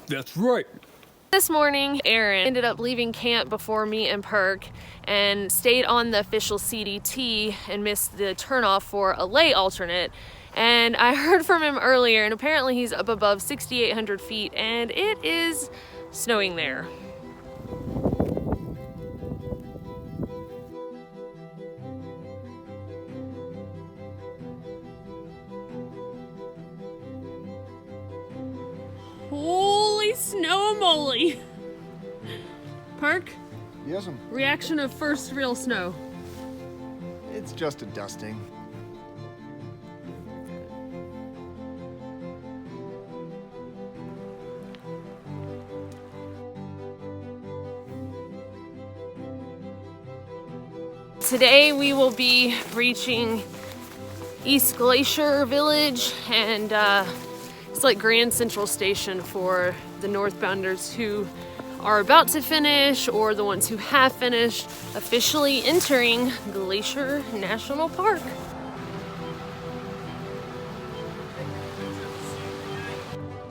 That's right. This morning, Aaron ended up leaving camp before me and Perk and stayed on the official CDT and missed the turnoff for a lay alternate. And I heard from him earlier, and apparently he's up above 6,800 feet, and it is snowing there. Holy snow moly! Perk, Yes'm. reaction of first real snow. It's just a dusting. Today we will be reaching East Glacier Village, and it's like Grand Central Station for the northbounders who are about to finish or the ones who have finished, officially entering Glacier National Park.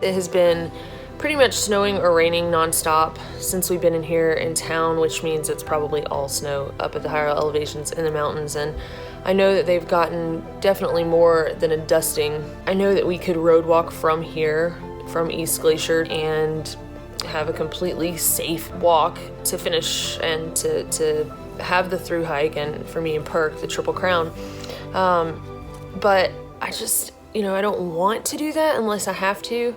It has been pretty much snowing or raining nonstop since we've been in here in town, which means it's probably all snow up at the higher elevations in the mountains. And I know that they've gotten definitely more than a dusting. I know that we could road walk from here, from East Glacier, and have a completely safe walk to finish and to have the through hike, and for me and Perk, the Triple Crown. But I just, I don't want to do that unless I have to.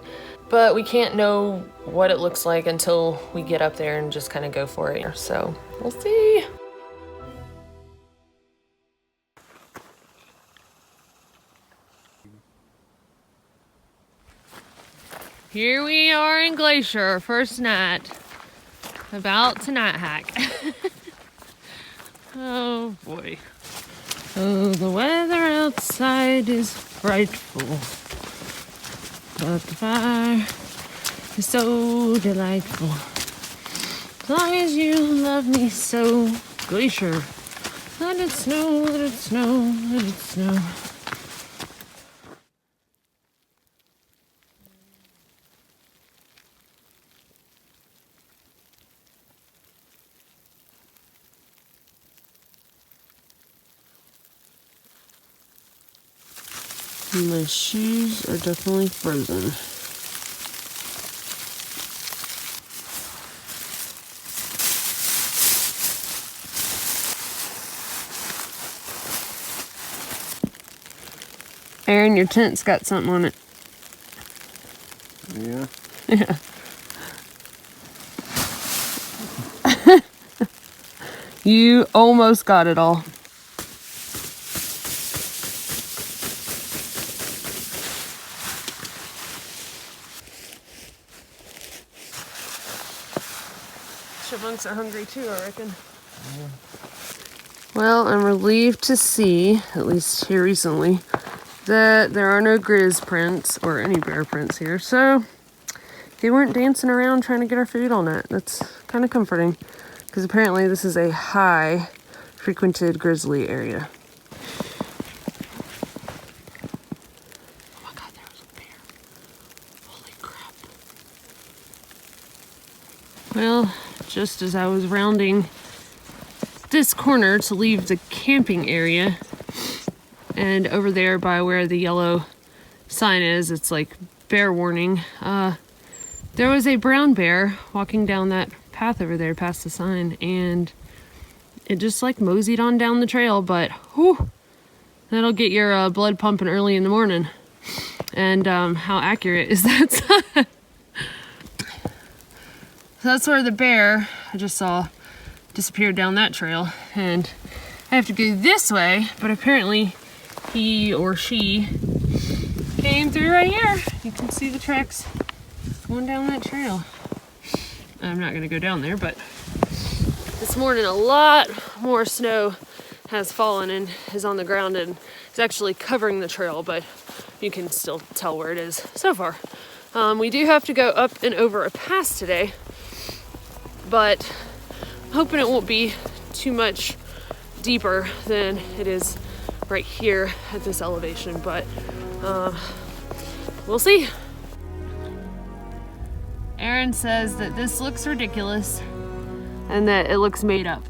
But we can't know what it looks like until we get up there and just kind of go for it. So we'll see. Here we are in Glacier, first night. About to night hike. Oh boy. Oh, the weather outside is frightful, but the fire is so delightful. As long as you love me so, Glacier. Let it snow, let it snow, let it snow. My shoes are definitely frozen. Aaron, your tent's got something on it. Yeah. Yeah. You almost got it all. Chipmunks are hungry too, I reckon. Yeah. Well, I'm relieved to see, at least here recently, that there are no Grizz prints or any bear prints here. So they weren't dancing around trying to get our food all night. That's kind of comforting, because apparently this is a high frequented grizzly area. Oh my God, there was a bear. Holy crap. Well, just as I was rounding this corner to leave the camping area, and over there by where the yellow sign is, it's like bear warning, there was a brown bear walking down that path over there past the sign, and it just like moseyed on down the trail. But whew, that'll get your blood pumping early in the morning. And how accurate is that sign? So that's where the bear I just saw disappeared down that trail, and I have to go this way, but apparently he or she came through right here. You can see the tracks going down that trail. I'm not gonna go down there, but this morning a lot more snow has fallen and is on the ground, and it's actually covering the trail, but you can still tell where it is so far. We do have to go up and over a pass today, but I'm hoping it won't be too much deeper than it is right here at this elevation, but we'll see. Aaron says that this looks ridiculous and that it looks made up.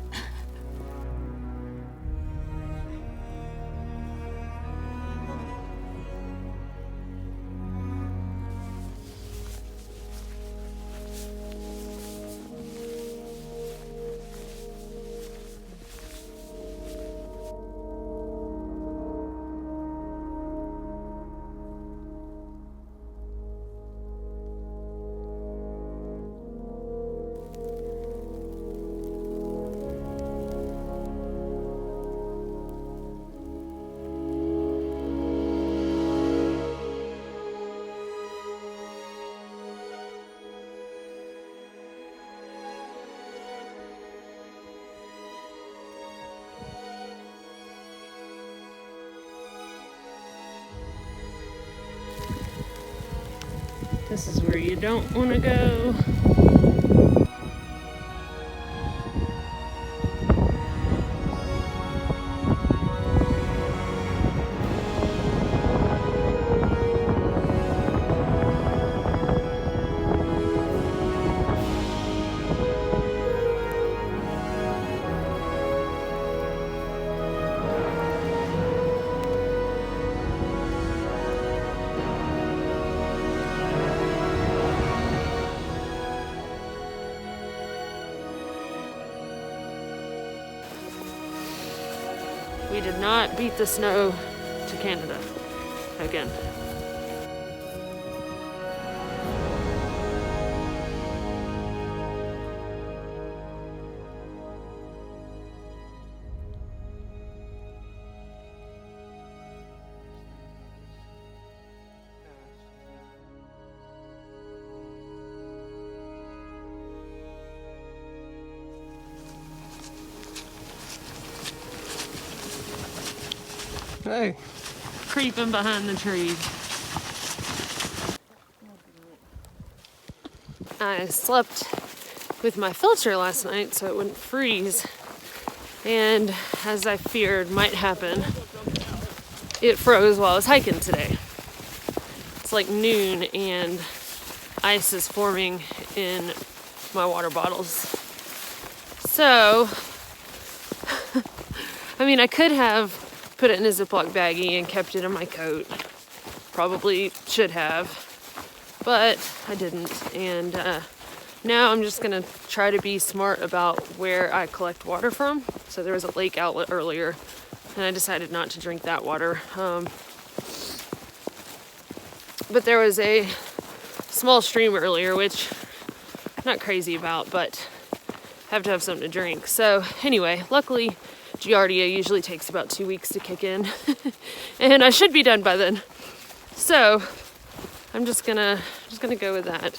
This is where you don't want to go. We did not beat the snow to Canada again. Hey. Creeping behind the trees. I slept with my filter last night so it wouldn't freeze. And as I feared might happen, it froze while I was hiking today. It's like noon and ice is forming in my water bottles. So, I mean, I could have put it in a Ziploc baggie and kept it in my coat. Probably should have, but I didn't. And now I'm just gonna try to be smart about where I collect water from. So there was a lake outlet earlier, and I decided not to drink that water. But there was a small stream earlier, which I'm not crazy about, but have to have something to drink. So anyway, luckily, Giardia usually takes about 2 weeks to kick in, and I should be done by then. So I'm just gonna go with that.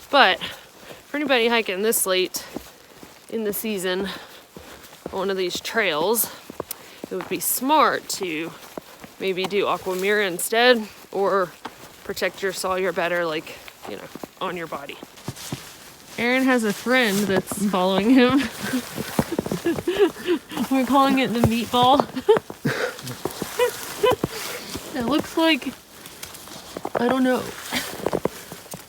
But for anybody hiking this late in the season on one of these trails, it would be smart to maybe do Aqua Mira instead, or protect your sawyer better, like, you know, on your body. Aaron has a friend that's following him. We're calling it the meatball. It looks like, I don't know,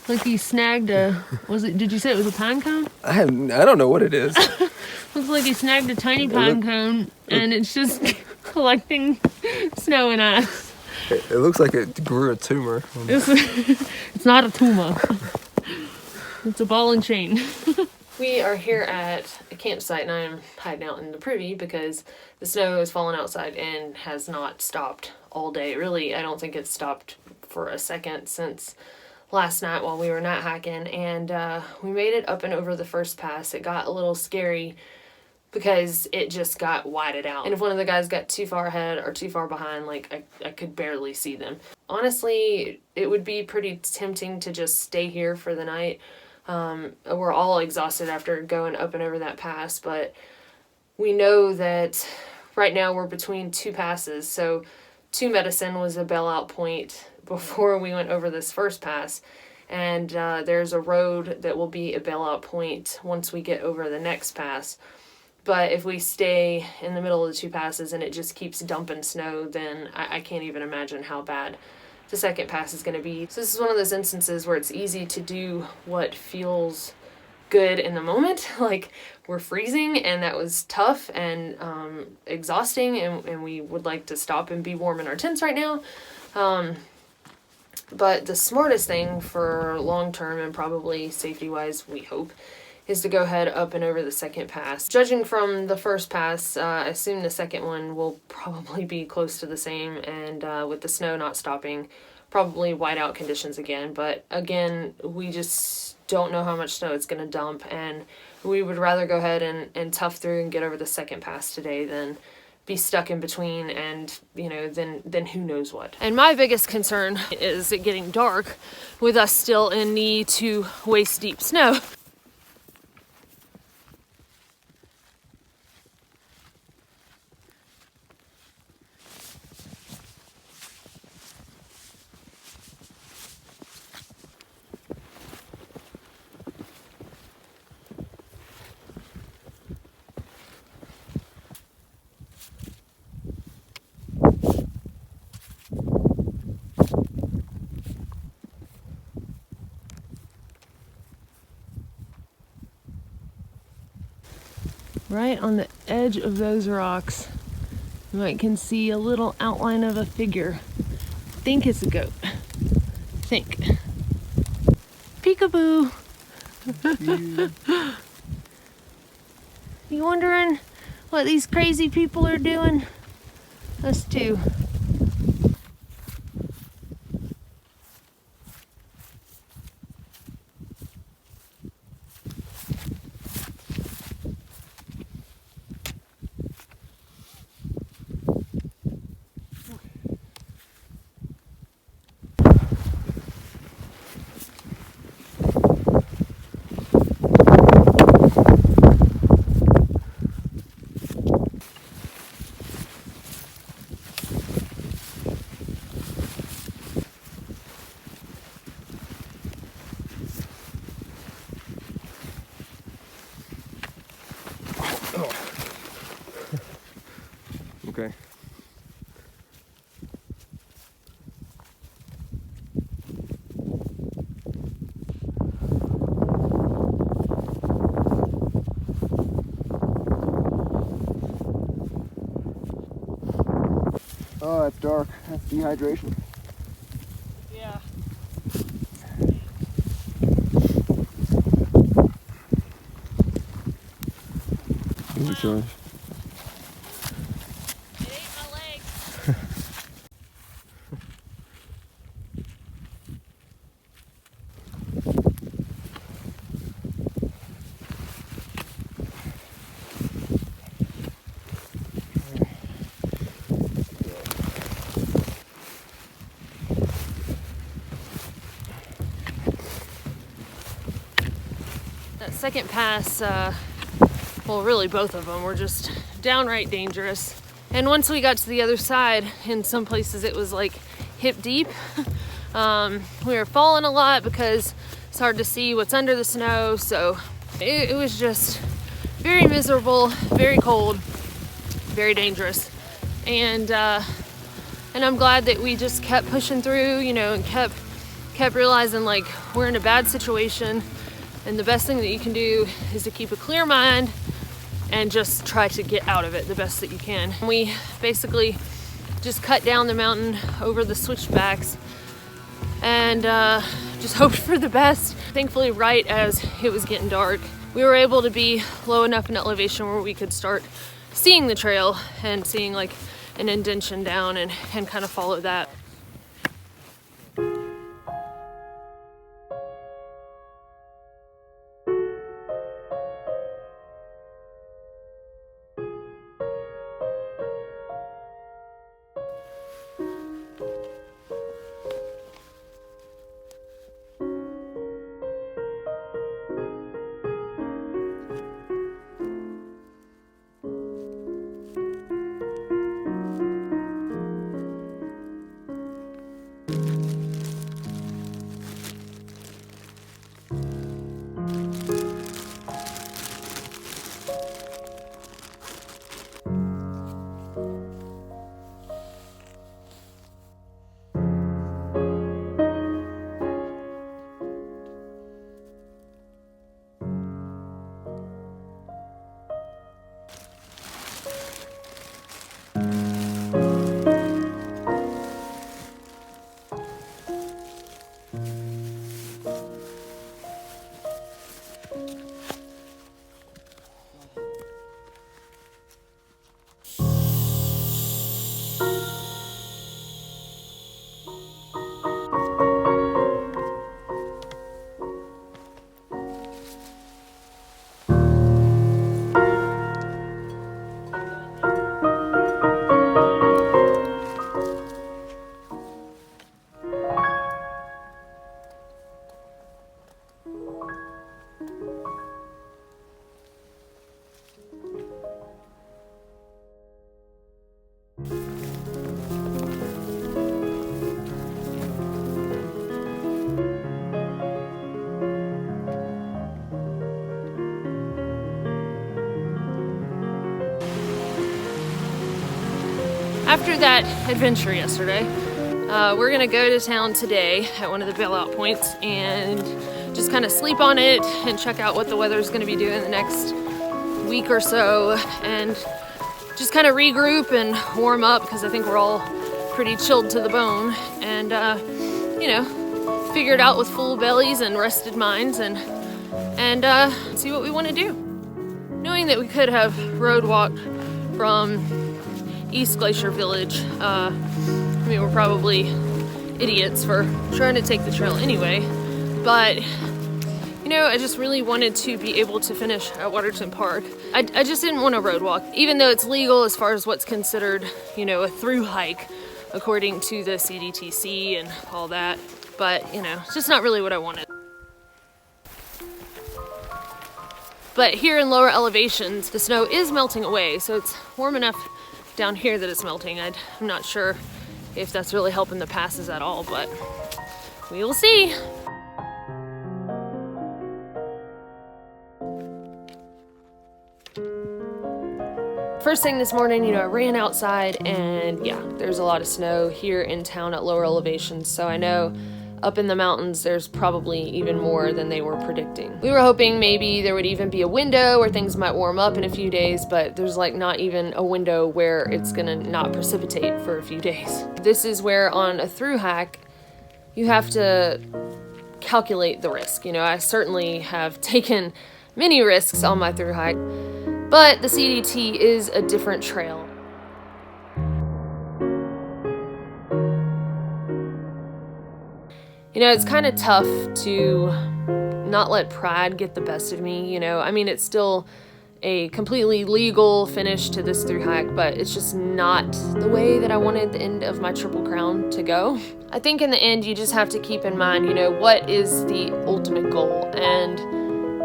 like he snagged a, did you say it was a pine cone? I don't know what it is. Looks like he snagged a tiny pine cone and it's just collecting snow and ice. It looks like it grew a tumor. It's not a tumor. It's a ball and chain. We are here at a campsite and I am hiding out in the privy because the snow has fallen outside and has not stopped all day. Really, I don't think it's stopped for a second since last night while we were night hiking, and we made it up and over the first pass. It got a little scary because it just got whited out. And if one of the guys got too far ahead or too far behind, like I could barely see them. Honestly, it would be pretty tempting to just stay here for the night. We're all exhausted after going up and over that pass, but we know that right now we're between two passes. So Two Medicine was a bailout point before we went over this first pass, and there's a road that will be a bailout point once we get over the next pass. But if we stay in the middle of the two passes and it just keeps dumping snow, then I can't even imagine how bad the second pass is going to be. So this is one of those instances where it's easy to do what feels good in the moment. Like, we're freezing and that was tough and exhausting, and we would like to stop and be warm in our tents right now. But the smartest thing for long term and probably safety wise, we hope, is to go ahead up and over the second pass. Judging from the first pass, I assume the second one will probably be close to the same, and with the snow not stopping, probably whiteout conditions again. But again, we just don't know how much snow it's going to dump, and we would rather go ahead and tough through and get over the second pass today than be stuck in between and, you know, then who knows what. And my biggest concern is it getting dark with us still in knee to waist deep snow. right on the edge of those rocks, you might can see a little outline of a figure. I think it's a goat. Think. Peekaboo. You wondering what these crazy people are doing? Us too. Okay. Oh, that's dark. That's dehydration. Yeah. Give it a charge. It ate my leg. That second pass, well, really both of them were just downright dangerous. And once we got to the other side, in some places it was like hip deep. We were falling a lot because it's hard to see what's under the snow. So it was just very miserable, very cold, very dangerous. And I'm glad that we just kept pushing through, you know, and kept realizing like we're in a bad situation. And the best thing that you can do is to keep a clear mind and just try to get out of it the best that you can. We basically just cut down the mountain over the switchbacks and just hoped for the best. Thankfully, right as it was getting dark, we were able to be low enough in elevation where we could start seeing the trail and seeing like an indentation down and kind of follow that. After that adventure yesterday, we're gonna go to town today at one of the bailout points and just kind of sleep on it and check out what the weather's gonna be doing the next week or so and just kind of regroup and warm up, because I think we're all pretty chilled to the bone, and you know, figure it out with full bellies and rested minds, and see what we want to do. Knowing that we could have road walked from East Glacier Village, I mean, we're probably idiots for trying to take the trail anyway, but you know, I just really wanted to be able to finish at Waterton Park. I just didn't want to road walk, even though it's legal as far as what's considered, you know, a through hike according to the CDTC and all that, but you know, it's just not really what I wanted. But here in lower elevations, the snow is melting away, so it's warm enough down here that it's melting. I'm not sure if that's really helping the passes at all, but we will see. First thing this morning, you know, I ran outside and yeah, there's a lot of snow here in town at lower elevations, so I know up in the mountains there's probably even more than they were predicting. We were hoping maybe there would even be a window where things might warm up in a few days, but there's like not even a window where it's gonna not precipitate for a few days. This is where on a through hike you have to calculate the risk. You know, I certainly have taken many risks on my through hike, but the CDT is a different trail. You know, it's kind of tough to not let pride get the best of me, you know. I mean, it's still a completely legal finish to this through hike, but it's just not the way that I wanted the end of my Triple Crown to go. I think in the end, you just have to keep in mind, you know, what is the ultimate goal? And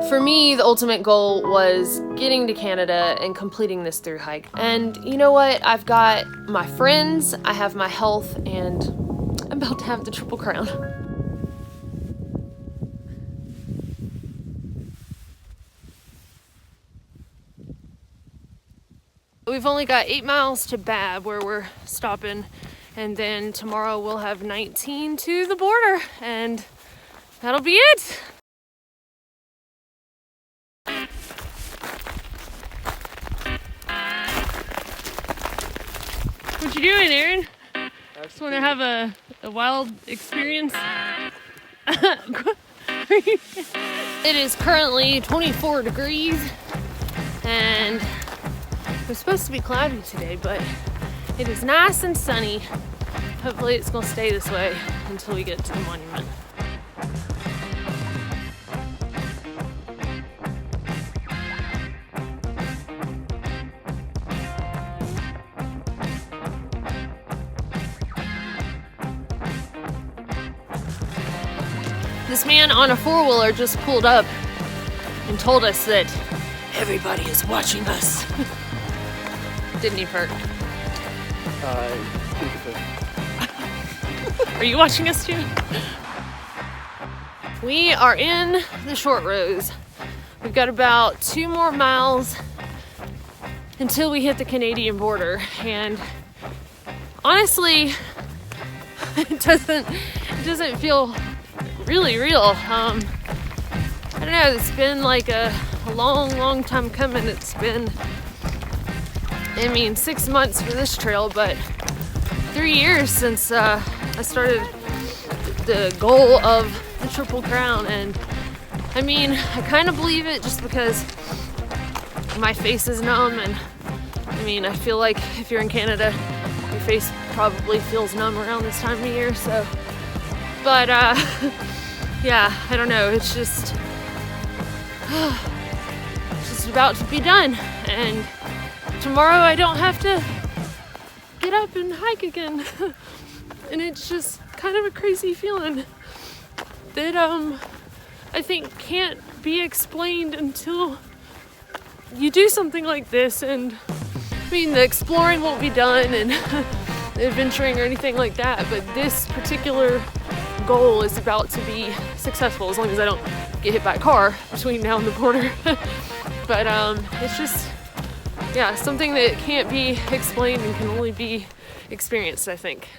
for me, the ultimate goal was getting to Canada and completing this through hike. And you know what? I've got my friends, I have my health, and I'm about to have the Triple Crown. We've only got 8 miles to Bab where we're stopping, and then tomorrow we'll have 19 to the border, and that'll be it. What you doing, Aaron? Just want to have a wild experience. It is currently 24 degrees, and it's supposed to be cloudy today, but it is nice and sunny. Hopefully it's going to stay this way until we get to the monument. This man on a four-wheeler just pulled up and told us that everybody is watching us. Didn't he, Bert? Are you watching us too? We are in the short rows. We've got about 2 more miles until we hit the Canadian border, and honestly, it doesn't feel really real. I don't know, it's been like a long time coming. It's been, I mean, 6 months for this trail, but 3 years since I started the goal of the Triple Crown. And I mean, I kind of believe it just because my face is numb, and I mean, I feel like if you're in Canada, your face probably feels numb around this time of year, so. But yeah, I don't know, it's just about to be done, and tomorrow I don't have to get up and hike again. And it's just kind of a crazy feeling that I think can't be explained until you do something like this. And I mean, the exploring won't be done and the adventuring or anything like that, but this particular goal is about to be successful, as long as I don't get hit by a car between now and the border. But it's just, yeah, something that can't be explained and can only be experienced, I think.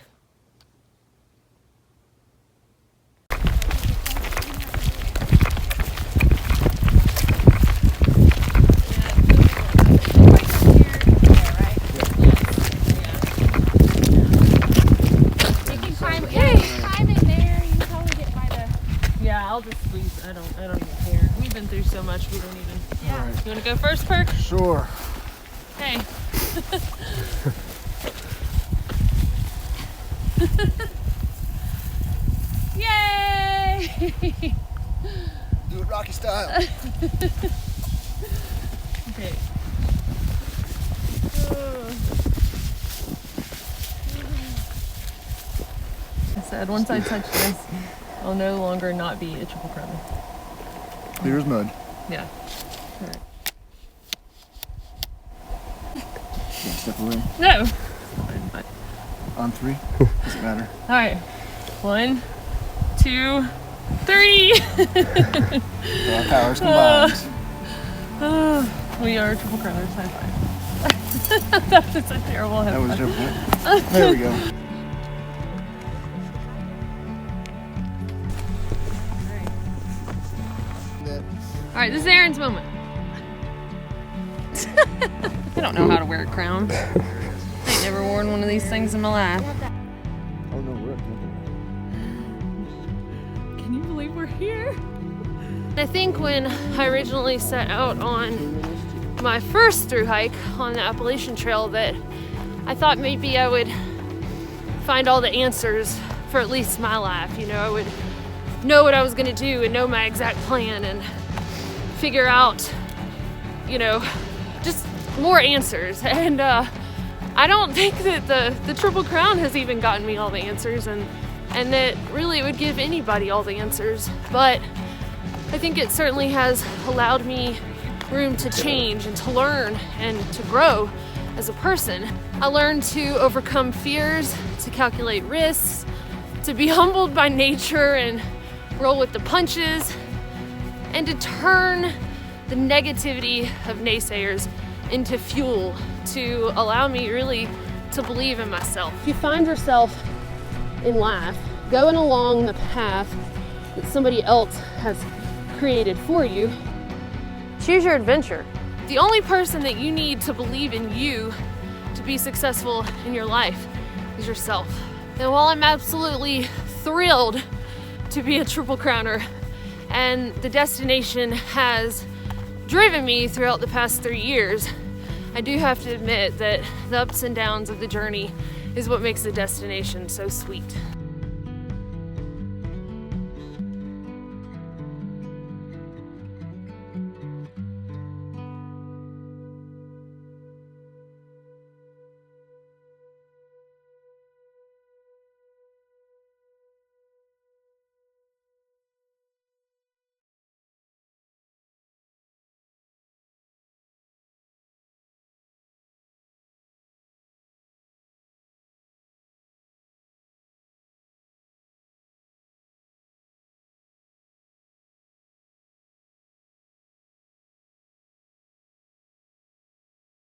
through so much we don't even. Yeah. Right. You want to go first, Perk? Sure. Hey. Yay! Do it Rocky style. Okay. I said once I touch this, I'll no longer not be a triple crowner. Clear as mud. Yeah. All right. Yeah, step away. No. On 3. Doesn't matter. All right. 1, 2, 3. Our powers combined. We are triple crowners. High five. That was a terrible high That was five. different. There we go. All right, this is Aaron's moment. I don't know how to wear a crown. I ain't never worn one of these things in my life. Oh no, we're up. Can you believe we're here? I think when I originally set out on my first through hike on the Appalachian Trail that I thought maybe I would find all the answers for at least my life. You know, I would know what I was gonna do and know my exact plan and figure out, you know, just more answers. And I don't think that the Triple Crown has even gotten me all the answers, and that really it would give anybody all the answers. But I think it certainly has allowed me room to change and to learn and to grow as a person. I learned to overcome fears, to calculate risks, to be humbled by nature and roll with the punches, and to turn the negativity of naysayers into fuel to allow me really to believe in myself. If you find yourself in life going along the path that somebody else has created for you, choose your adventure. The only person that you need to believe in you to be successful in your life is yourself. And while I'm absolutely thrilled to be a Triple Crowner, and the destination has driven me throughout the past 3 years, I do have to admit that the ups and downs of the journey is what makes the destination so sweet.